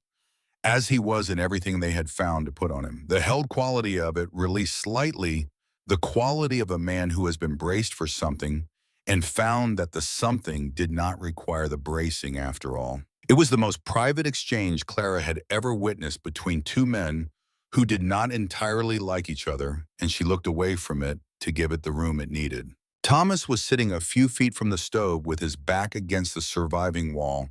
as he was in everything they had found to put on him. The held quality of it released slightly, the quality of a man who has been braced for something and found that the something did not require the bracing after all. It was the most private exchange Clara had ever witnessed between 2 men who did not entirely like each other, and she looked away from it to give it the room it needed. Thomas was sitting a few feet from the stove with his back against the surviving wall,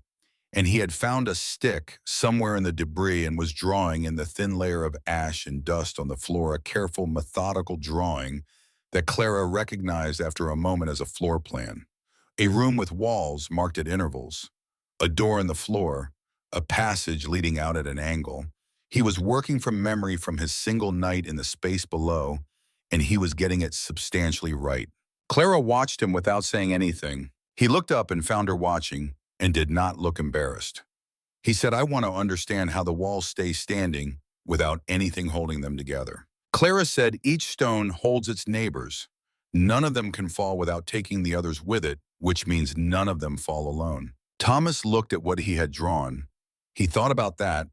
and he had found a stick somewhere in the debris and was drawing in the thin layer of ash and dust on the floor, a careful, methodical drawing that Clara recognized after a moment as a floor plan. A room with walls marked at intervals, a door in the floor, a passage leading out at an angle. He was working from memory from his single night in the space below, and he was getting it substantially right. Clara watched him without saying anything. He looked up and found her watching, and did not look embarrassed. He said, "I want to understand how the walls stay standing without anything holding them together." Clara said, "Each stone holds its neighbors. None of them can fall without taking the others with it, which means none of them fall alone." Thomas looked at what he had drawn. He thought about that.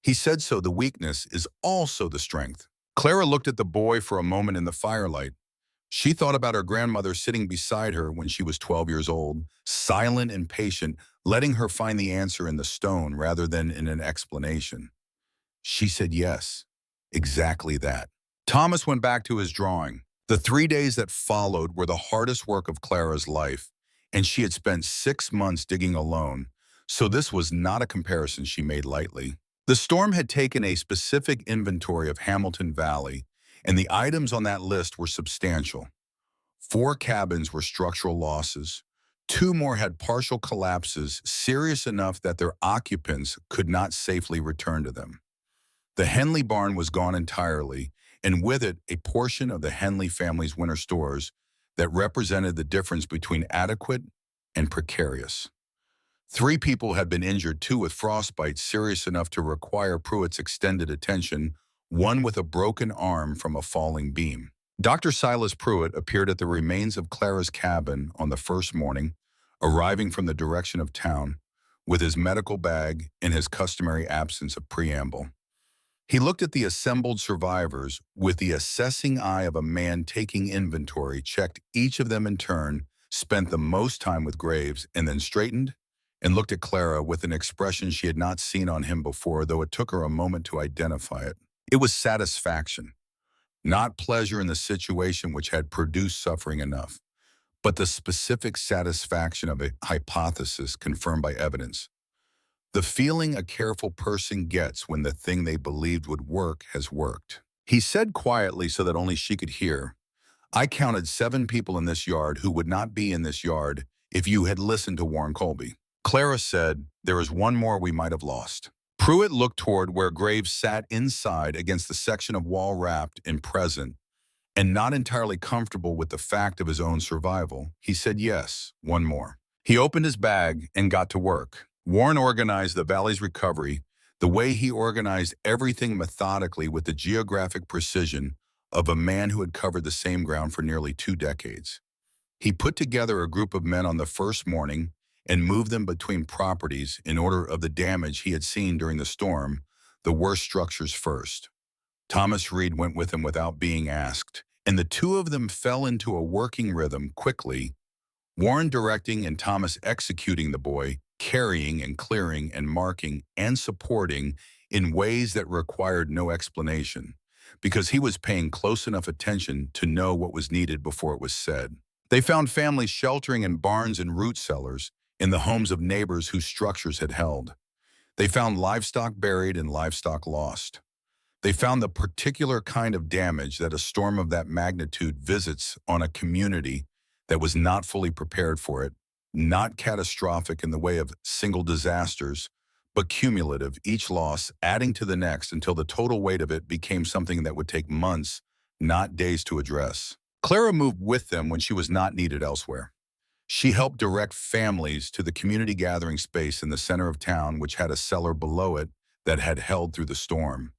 He said, "So the weakness is also the strength." Clara looked at the boy for a moment in the firelight. She thought about her grandmother sitting beside her when she was 12 years old, silent and patient, letting her find the answer in the stone rather than in an explanation. She said yes, exactly that. Thomas went back to his drawing. The 3 days that followed were the hardest work of Clara's life, and she had spent 6 months digging alone, so this was not a comparison she made lightly. The storm had taken a specific inventory of Hamilton Valley, and the items on that list were substantial. 4 cabins were structural losses. 2 more had partial collapses, serious enough that their occupants could not safely return to them. The Henley barn was gone entirely, and with it a portion of the Henley family's winter stores that represented the difference between adequate and precarious. 3 people had been injured too, with frostbite serious enough to require Pruitt's extended attention, one with a broken arm from a falling beam. Dr. Silas Pruitt appeared at the remains of Clara's cabin on the first morning, arriving from the direction of town with his medical bag in his customary absence of preamble. He looked at the assembled survivors with the assessing eye of a man taking inventory, checked each of them in turn, spent the most time with Graves, and then straightened and looked at Clara with an expression she had not seen on him before, though it took her a moment to identify it. It was satisfaction, not pleasure in the situation which had produced suffering enough, but the specific satisfaction of a hypothesis confirmed by evidence. The feeling a careful person gets when the thing they believed would work has worked. He said quietly so that only she could hear, "I counted 7 people in this yard who would not be in this yard if you had listened to Warren Colby." Clara said, "There is one more we might have lost." Pruitt looked toward where Graves sat inside against the section of wall wrapped in present, and not entirely comfortable with the fact of his own survival. He said, "Yes, one more." He opened his bag and got to work. Warren organized the valley's recovery the way he organized everything methodically with the geographic precision of a man who had covered the same ground for nearly 2 decades. He put together a group of men on the first morning and moved them between properties in order of the damage he had seen during the storm, the worst structures first. Thomas Reed went with him without being asked, and the two of them fell into a working rhythm quickly, Warren directing and Thomas executing the boy, carrying and clearing and marking and supporting in ways that required no explanation, because he was paying close enough attention to know what was needed before it was said. They found families sheltering in barns and root cellars in the homes of neighbors whose structures had held. They found livestock buried and livestock lost. They found the particular kind of damage that a storm of that magnitude visits on a community that was not fully prepared for it, not catastrophic in the way of single disasters, but cumulative, each loss adding to the next until the total weight of it became something that would take months, not days to address. Clara moved with them when she was not needed elsewhere. She helped direct families to the community gathering space in the center of town, which had a cellar below it that had held through the storm.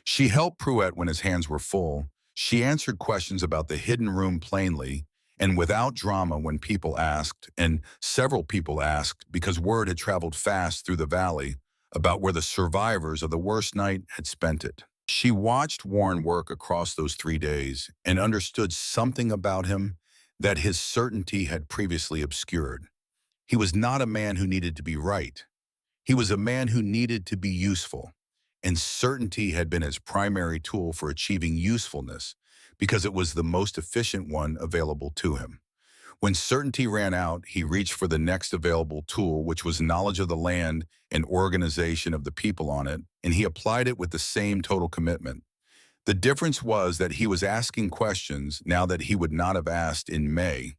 She helped Pruitt when his hands were full. She answered questions about the hidden room plainly and without drama when people asked, and several people asked because word had traveled fast through the valley about where the survivors of the worst night had spent it. She watched Warren work across those 3 days and understood something about him that his certainty had previously obscured. He was not a man who needed to be right. He was a man who needed to be useful, and certainty had been his primary tool for achieving usefulness because it was the most efficient one available to him. When certainty ran out, he reached for the next available tool, which was knowledge of the land and organization of the people on it, and he applied it with the same total commitment. The difference was that he was asking questions now that he would not have asked in May.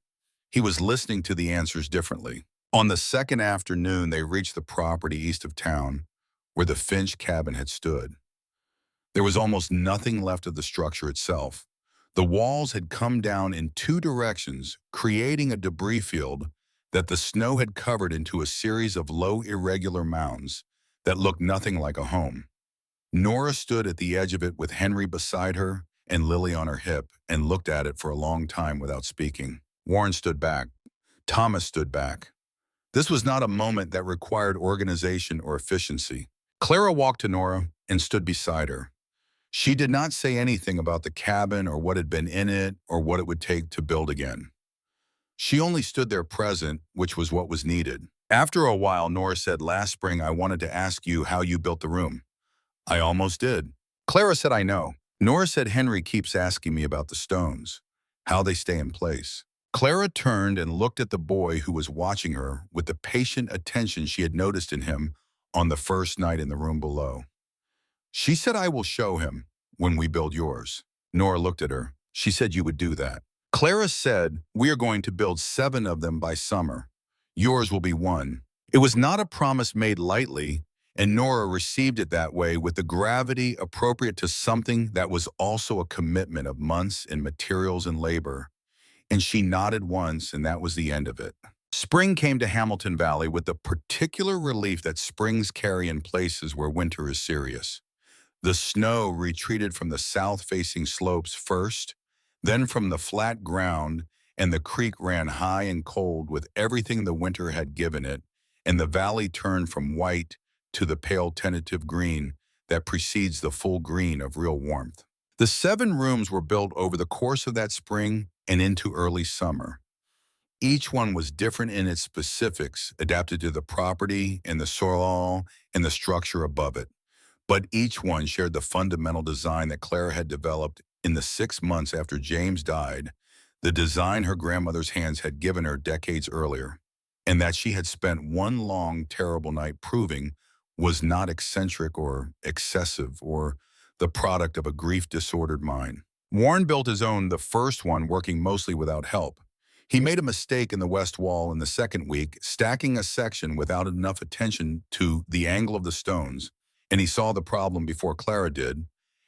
He was listening to the answers differently. On the second afternoon, they reached the property east of town, where the Finch cabin had stood. There was almost nothing left of the structure itself. The walls had come down in 2 directions, creating a debris field that the snow had covered into a series of low, irregular mounds that looked nothing like a home. Nora stood at the edge of it with Henry beside her and Lily on her hip and looked at it for a long time without speaking. Warren stood back. Thomas stood back. This was not a moment that required organization or efficiency. Clara walked to Nora and stood beside her. She did not say anything about the cabin or what had been in it or what it would take to build again. She only stood there present, which was what was needed. After a while, Nora said, "Last spring I wanted to ask you how you built the room." "I almost did." Clara said, "I know." Nora said, "Henry keeps asking me about the stones, how they stay in place." Clara turned and looked at the boy who was watching her with the patient attention she had noticed in him on the first night in the room below. She said, "I will show him when we build yours." Nora looked at her. "She said you would do that." Clara said, "We are going to build 7 of them by summer. Yours will be 1. It was not a promise made lightly, and Nora received it that way with the gravity appropriate to something that was also a commitment of months in materials and labor. And she nodded once, and that was the end of it. Spring came to Hamilton Valley with the particular relief that springs carry in places where winter is serious. The snow retreated from the south-facing slopes first, then from the flat ground, and the creek ran high and cold with everything the winter had given it, and the valley turned from white to the pale tentative green that precedes the full green of real warmth. The 7 rooms were built over the course of that spring and into early summer. Each one was different in its specifics, adapted to the property and the soil and the structure above it. But each one shared the fundamental design that Clara had developed in the 6 months after James died, the design her grandmother's hands had given her decades earlier, and that she had spent one long, terrible night proving was not eccentric or excessive or the product of a grief-disordered mind. Warren built his own, the first one working mostly without help. He made a mistake in the west wall in the second week, stacking a section without enough attention to the angle of the stones, and he saw the problem before Clara did,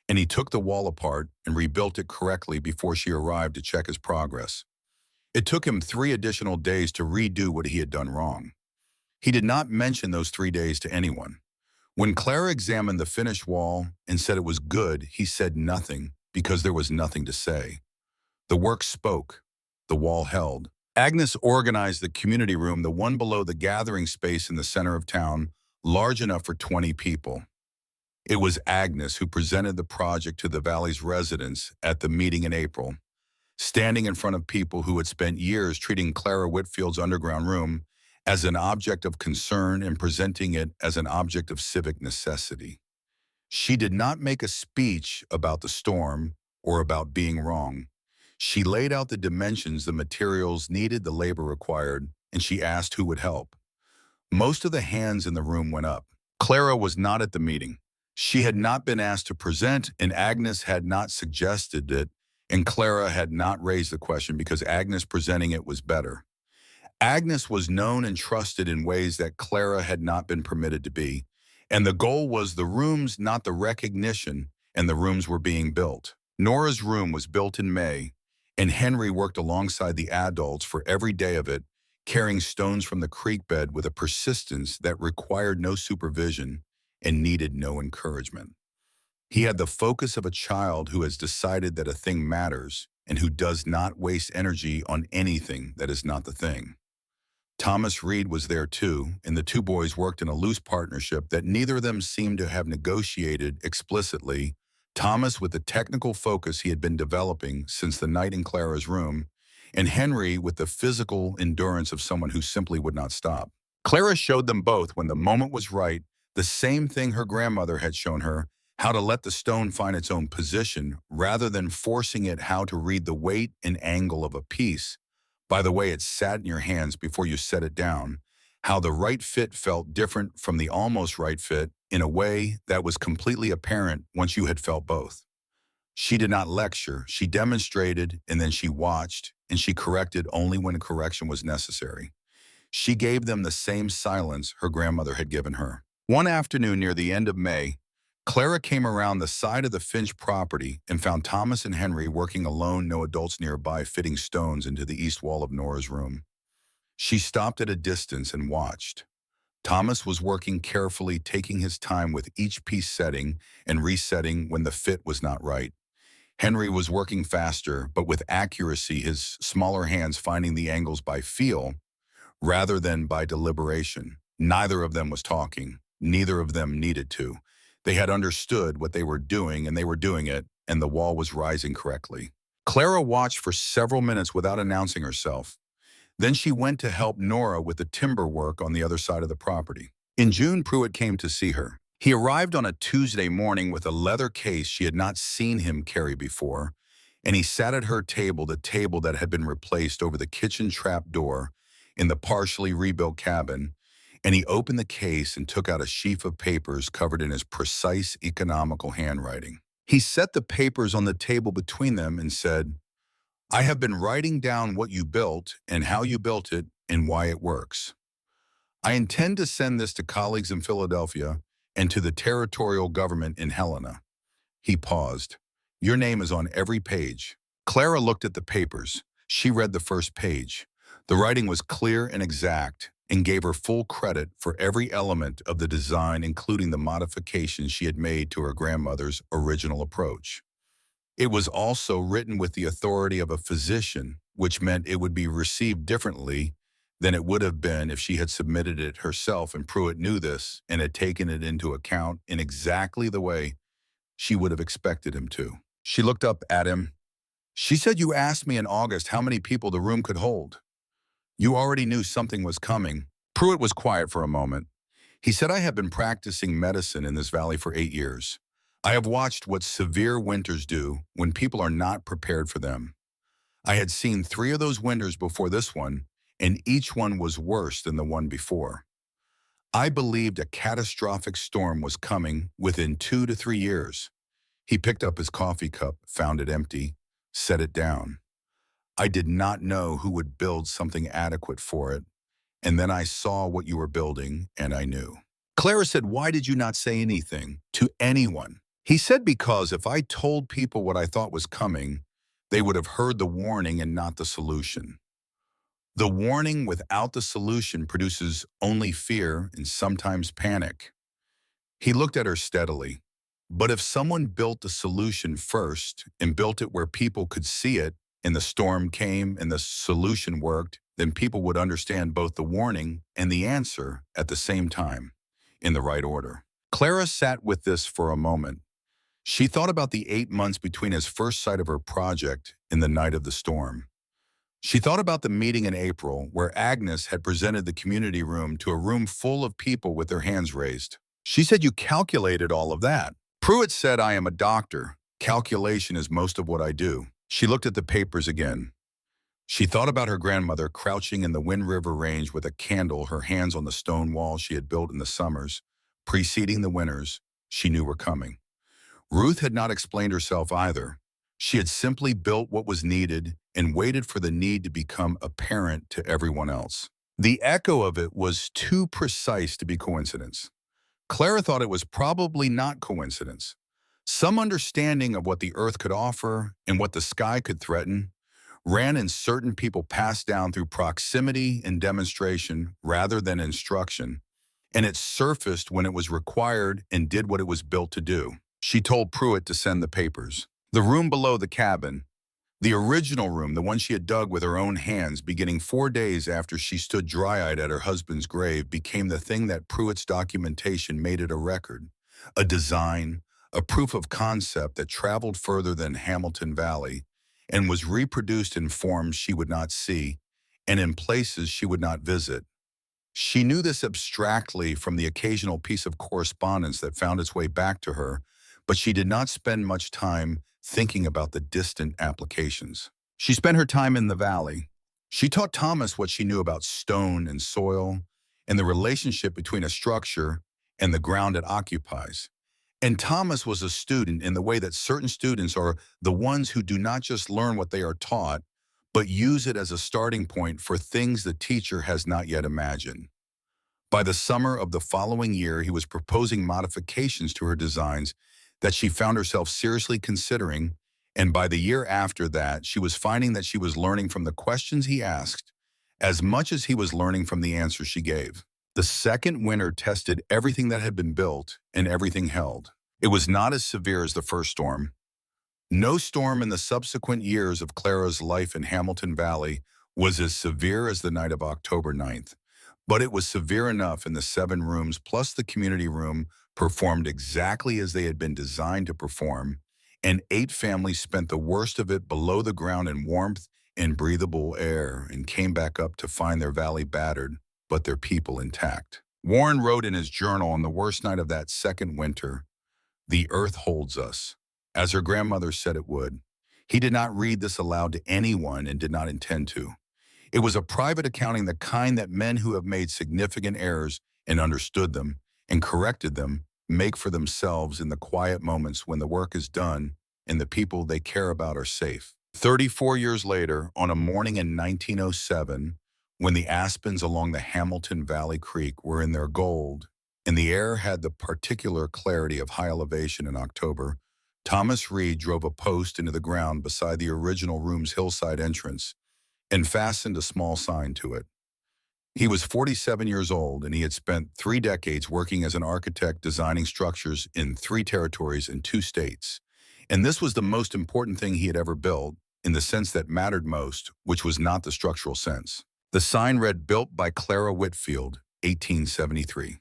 and he took the wall apart and rebuilt it correctly before she arrived to check his progress. It took him 3 additional days to redo what he had done wrong. He did not mention those 3 days to anyone. When Clara examined the finished wall and said it was good, he said nothing because there was nothing to say. The work spoke. The wall held. Agnes organized the community room, the one below the gathering space in the center of town, large enough for 20 people. It was Agnes who presented the project to the Valley's residents at the meeting in April, standing in front of people who had spent years treating Clara Whitfield's underground room as an object of concern and presenting it as an object of civic necessity. She did not make a speech about the storm or about being wrong. She laid out the dimensions, the materials needed, the labor required, and she asked who would help. Most of the hands in the room went up. Clara was not at the meeting. She had not been asked to present, and Agnes had not suggested it, and Clara had not raised the question because Agnes presenting it was better. Agnes was known and trusted in ways that Clara had not been permitted to be, and the goal was the rooms, not the recognition, and the rooms were being built. Nora's room was built in May, and Henry worked alongside the adults for every day of it, carrying stones from the creek bed with a persistence that required no supervision and needed no encouragement. He had the focus of a child who has decided that a thing matters and who does not waste energy on anything that is not the thing. Thomas Reed was there too, and the 2 boys worked in a loose partnership that neither of them seemed to have negotiated explicitly. Thomas with the technical focus he had been developing since the night in Clara's room, and Henry with the physical endurance of someone who simply would not stop. Clara showed them both, when the moment was right, the same thing her grandmother had shown her, how to let the stone find its own position rather than forcing it, how to read the weight and angle of a piece by the way it sat in your hands before you set it down, how the right fit felt different from the almost right fit in a way that was completely apparent once you had felt both. She did not lecture, she demonstrated, and then she watched, and she corrected only when correction was necessary. She gave them the same silence her grandmother had given her. One afternoon near the end of May, Clara came around the side of the Finch property and found Thomas and Henry working alone, no adults nearby, fitting stones into the east wall of Nora's room. She stopped at a distance and watched. Thomas was working carefully, taking his time with each piece, setting and resetting when the fit was not right. Henry was working faster, but with accuracy, his smaller hands finding the angles by feel rather than by deliberation. Neither of them was talking. Neither of them needed to. They had understood what they were doing, and they were doing it, and the wall was rising correctly. Clara watched for several minutes without announcing herself. Then she went to help Nora with the timber work on the other side of the property. In June, Pruitt came to see her. He arrived on a Tuesday morning with a leather case she had not seen him carry before, and he sat at her table, the table that had been replaced over the kitchen trap door in the partially rebuilt cabin, and he opened the case and took out a sheaf of papers covered in his precise, economical handwriting. He set the papers on the table between them and said, "I have been writing down what you built and how you built it and why it works. I intend to send this to colleagues in Philadelphia and to the territorial government in Helena." He paused. "Your name is on every page." Clara looked at the papers. She read the first page. The writing was clear and exact, and gave her full credit for every element of the design, including the modifications she had made to her grandmother's original approach. It was also written with the authority of a physician, which meant it would be received differently than it would have been if she had submitted it herself, and Pruitt knew this and had taken it into account in exactly the way she would have expected him to. She looked up at him. "She said you asked me in August how many people the room could hold. You already knew something was coming." Pruitt was quiet for a moment. He said, "I have been practicing medicine in this valley for 8 years. I have watched what severe winters do when people are not prepared for them. I had seen 3 of those winters before this one, and each one was worse than the one before. I believed a catastrophic storm was coming within 2 to 3 years." He picked up his coffee cup, found it empty, set it down. "I did not know who would build something adequate for it, and then I saw what you were building, and I knew." Clara said, "Why did you not say anything to anyone?" He said, "Because if I told people what I thought was coming, they would have heard the warning and not the solution. The warning without the solution produces only fear and sometimes panic." He looked at her steadily. "But if someone built the solution first and built it where people could see it, and the storm came and the solution worked, then people would understand both the warning and the answer at the same time, in the right order." Clara sat with this for a moment. She thought about the 8 months between his first sight of her project and the night of the storm. She thought about the meeting in April where Agnes had presented the community room to a room full of people with their hands raised. She said, "You calculated all of that." Pruitt said, "I am a doctor. Calculation is most of what I do." She looked at the papers again. She thought about her grandmother crouching in the Wind River Range with a candle, her hands on the stone wall she had built in the summers, preceding the winters she knew were coming. Ruth had not explained herself either. She had simply built what was needed and waited for the need to become apparent to everyone else. The echo of it was too precise to be coincidence. Clara thought it was probably not coincidence. Some understanding of what the earth could offer and what the sky could threaten ran in certain people passed down through proximity and demonstration rather than instruction, and it surfaced when it was required and did what it was built to do. She told Pruitt to send the papers. The room below the cabin, the original room, the one she had dug with her own hands, beginning 4 days after she stood dry-eyed at her husband's grave, became the thing that Pruitt's documentation made it a record, a design, a proof of concept that traveled further than Hamilton Valley and was reproduced in forms she would not see and in places she would not visit. She knew this abstractly from the occasional piece of correspondence that found its way back to her, but she did not spend much time thinking about the distant applications. She spent her time in the valley. She taught Thomas what she knew about stone and soil and the relationship between a structure and the ground it occupies. And Thomas was a student in the way that certain students are the ones who do not just learn what they are taught, but use it as a starting point for things the teacher has not yet imagined. By the summer of the following year, he was proposing modifications to her designs that she found herself seriously considering, and by the year after that, she was finding that she was learning from the questions he asked as much as he was learning from the answers she gave. The second winter tested everything that had been built and everything held. It was not as severe as the first storm. No storm in the subsequent years of Clara's life in Hamilton Valley was as severe as the night of October 9th, but it was severe enough in the 7 rooms plus the community room performed exactly as they had been designed to perform, and 8 families spent the worst of it below the ground in warmth and breathable air and came back up to find their valley battered, but their people intact. Warren wrote in his journal on the worst night of that second winter, "The earth holds us," as her grandmother said it would. He did not read this aloud to anyone and did not intend to. It was a private accounting, the kind that men who have made significant errors and understood them and corrected them make for themselves in the quiet moments when the work is done and the people they care about are safe. 34 years later, on a morning in 1907, when the aspens along the Hamilton Valley Creek were in their gold and the air had the particular clarity of high elevation in October, Thomas Reed drove a post into the ground beside the original room's hillside entrance and fastened a small sign to it. He was 47 years old, and he had spent 3 decades working as an architect designing structures in 3 territories and 2 states. And this was the most important thing he had ever built, in the sense that mattered most, which was not the structural sense. The sign read, "Built by Clara Whitfield, 1873."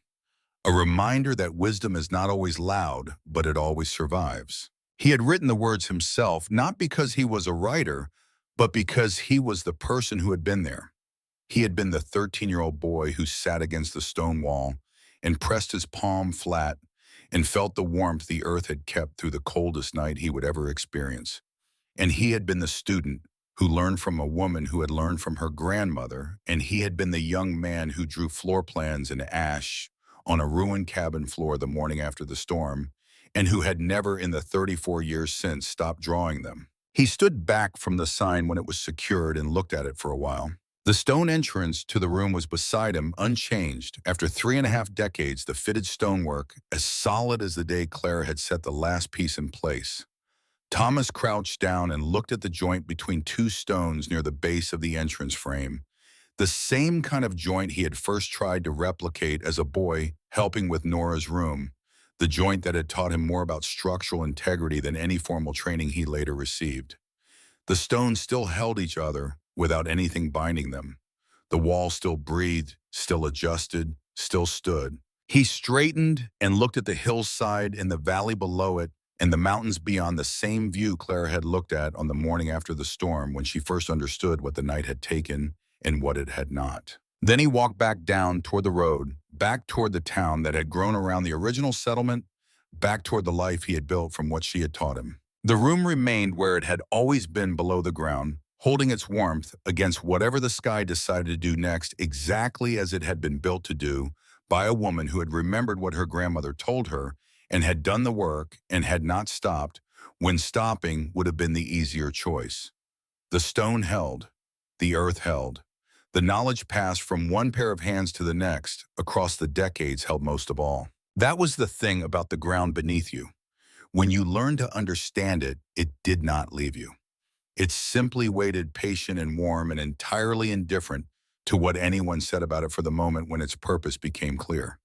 A reminder that wisdom is not always loud, but it always survives. He had written the words himself, not because he was a writer, but because he was the person who had been there. He had been the 13-year-old boy who sat against the stone wall and pressed his palm flat and felt the warmth the earth had kept through the coldest night he would ever experience. And he had been the student who learned from a woman who had learned from her grandmother, and he had been the young man who drew floor plans in ash on a ruined cabin floor the morning after the storm, and who had never in the 34 years since stopped drawing them. He stood back from the sign when it was secured and looked at it for a while. The stone entrance to the room was beside him, unchanged. After 3.5 decades, the fitted stonework, as solid as the day Clara had set the last piece in place. Thomas crouched down and looked at the joint between two stones near the base of the entrance frame, the same kind of joint he had first tried to replicate as a boy helping with Nora's room, the joint that had taught him more about structural integrity than any formal training he later received. The stones still held each other without anything binding them. The wall still breathed, still adjusted, still stood. He straightened and looked at the hillside and the valley below it and the mountains beyond, the same view Clara had looked at on the morning after the storm when she first understood what the night had taken and what it had not. Then he walked back down toward the road, back toward the town that had grown around the original settlement, back toward the life he had built from what she had taught him. The room remained where it had always been below the ground, holding its warmth against whatever the sky decided to do next, exactly as it had been built to do by a woman who had remembered what her grandmother told her and had done the work and had not stopped when stopping would have been the easier choice. The stone held. The earth held. The knowledge passed from one pair of hands to the next, across the decades held most of all. That was the thing about the ground beneath you. When you learned to understand it, it did not leave you. It simply waited patient and warm and entirely indifferent to what anyone said about it for the moment when its purpose became clear.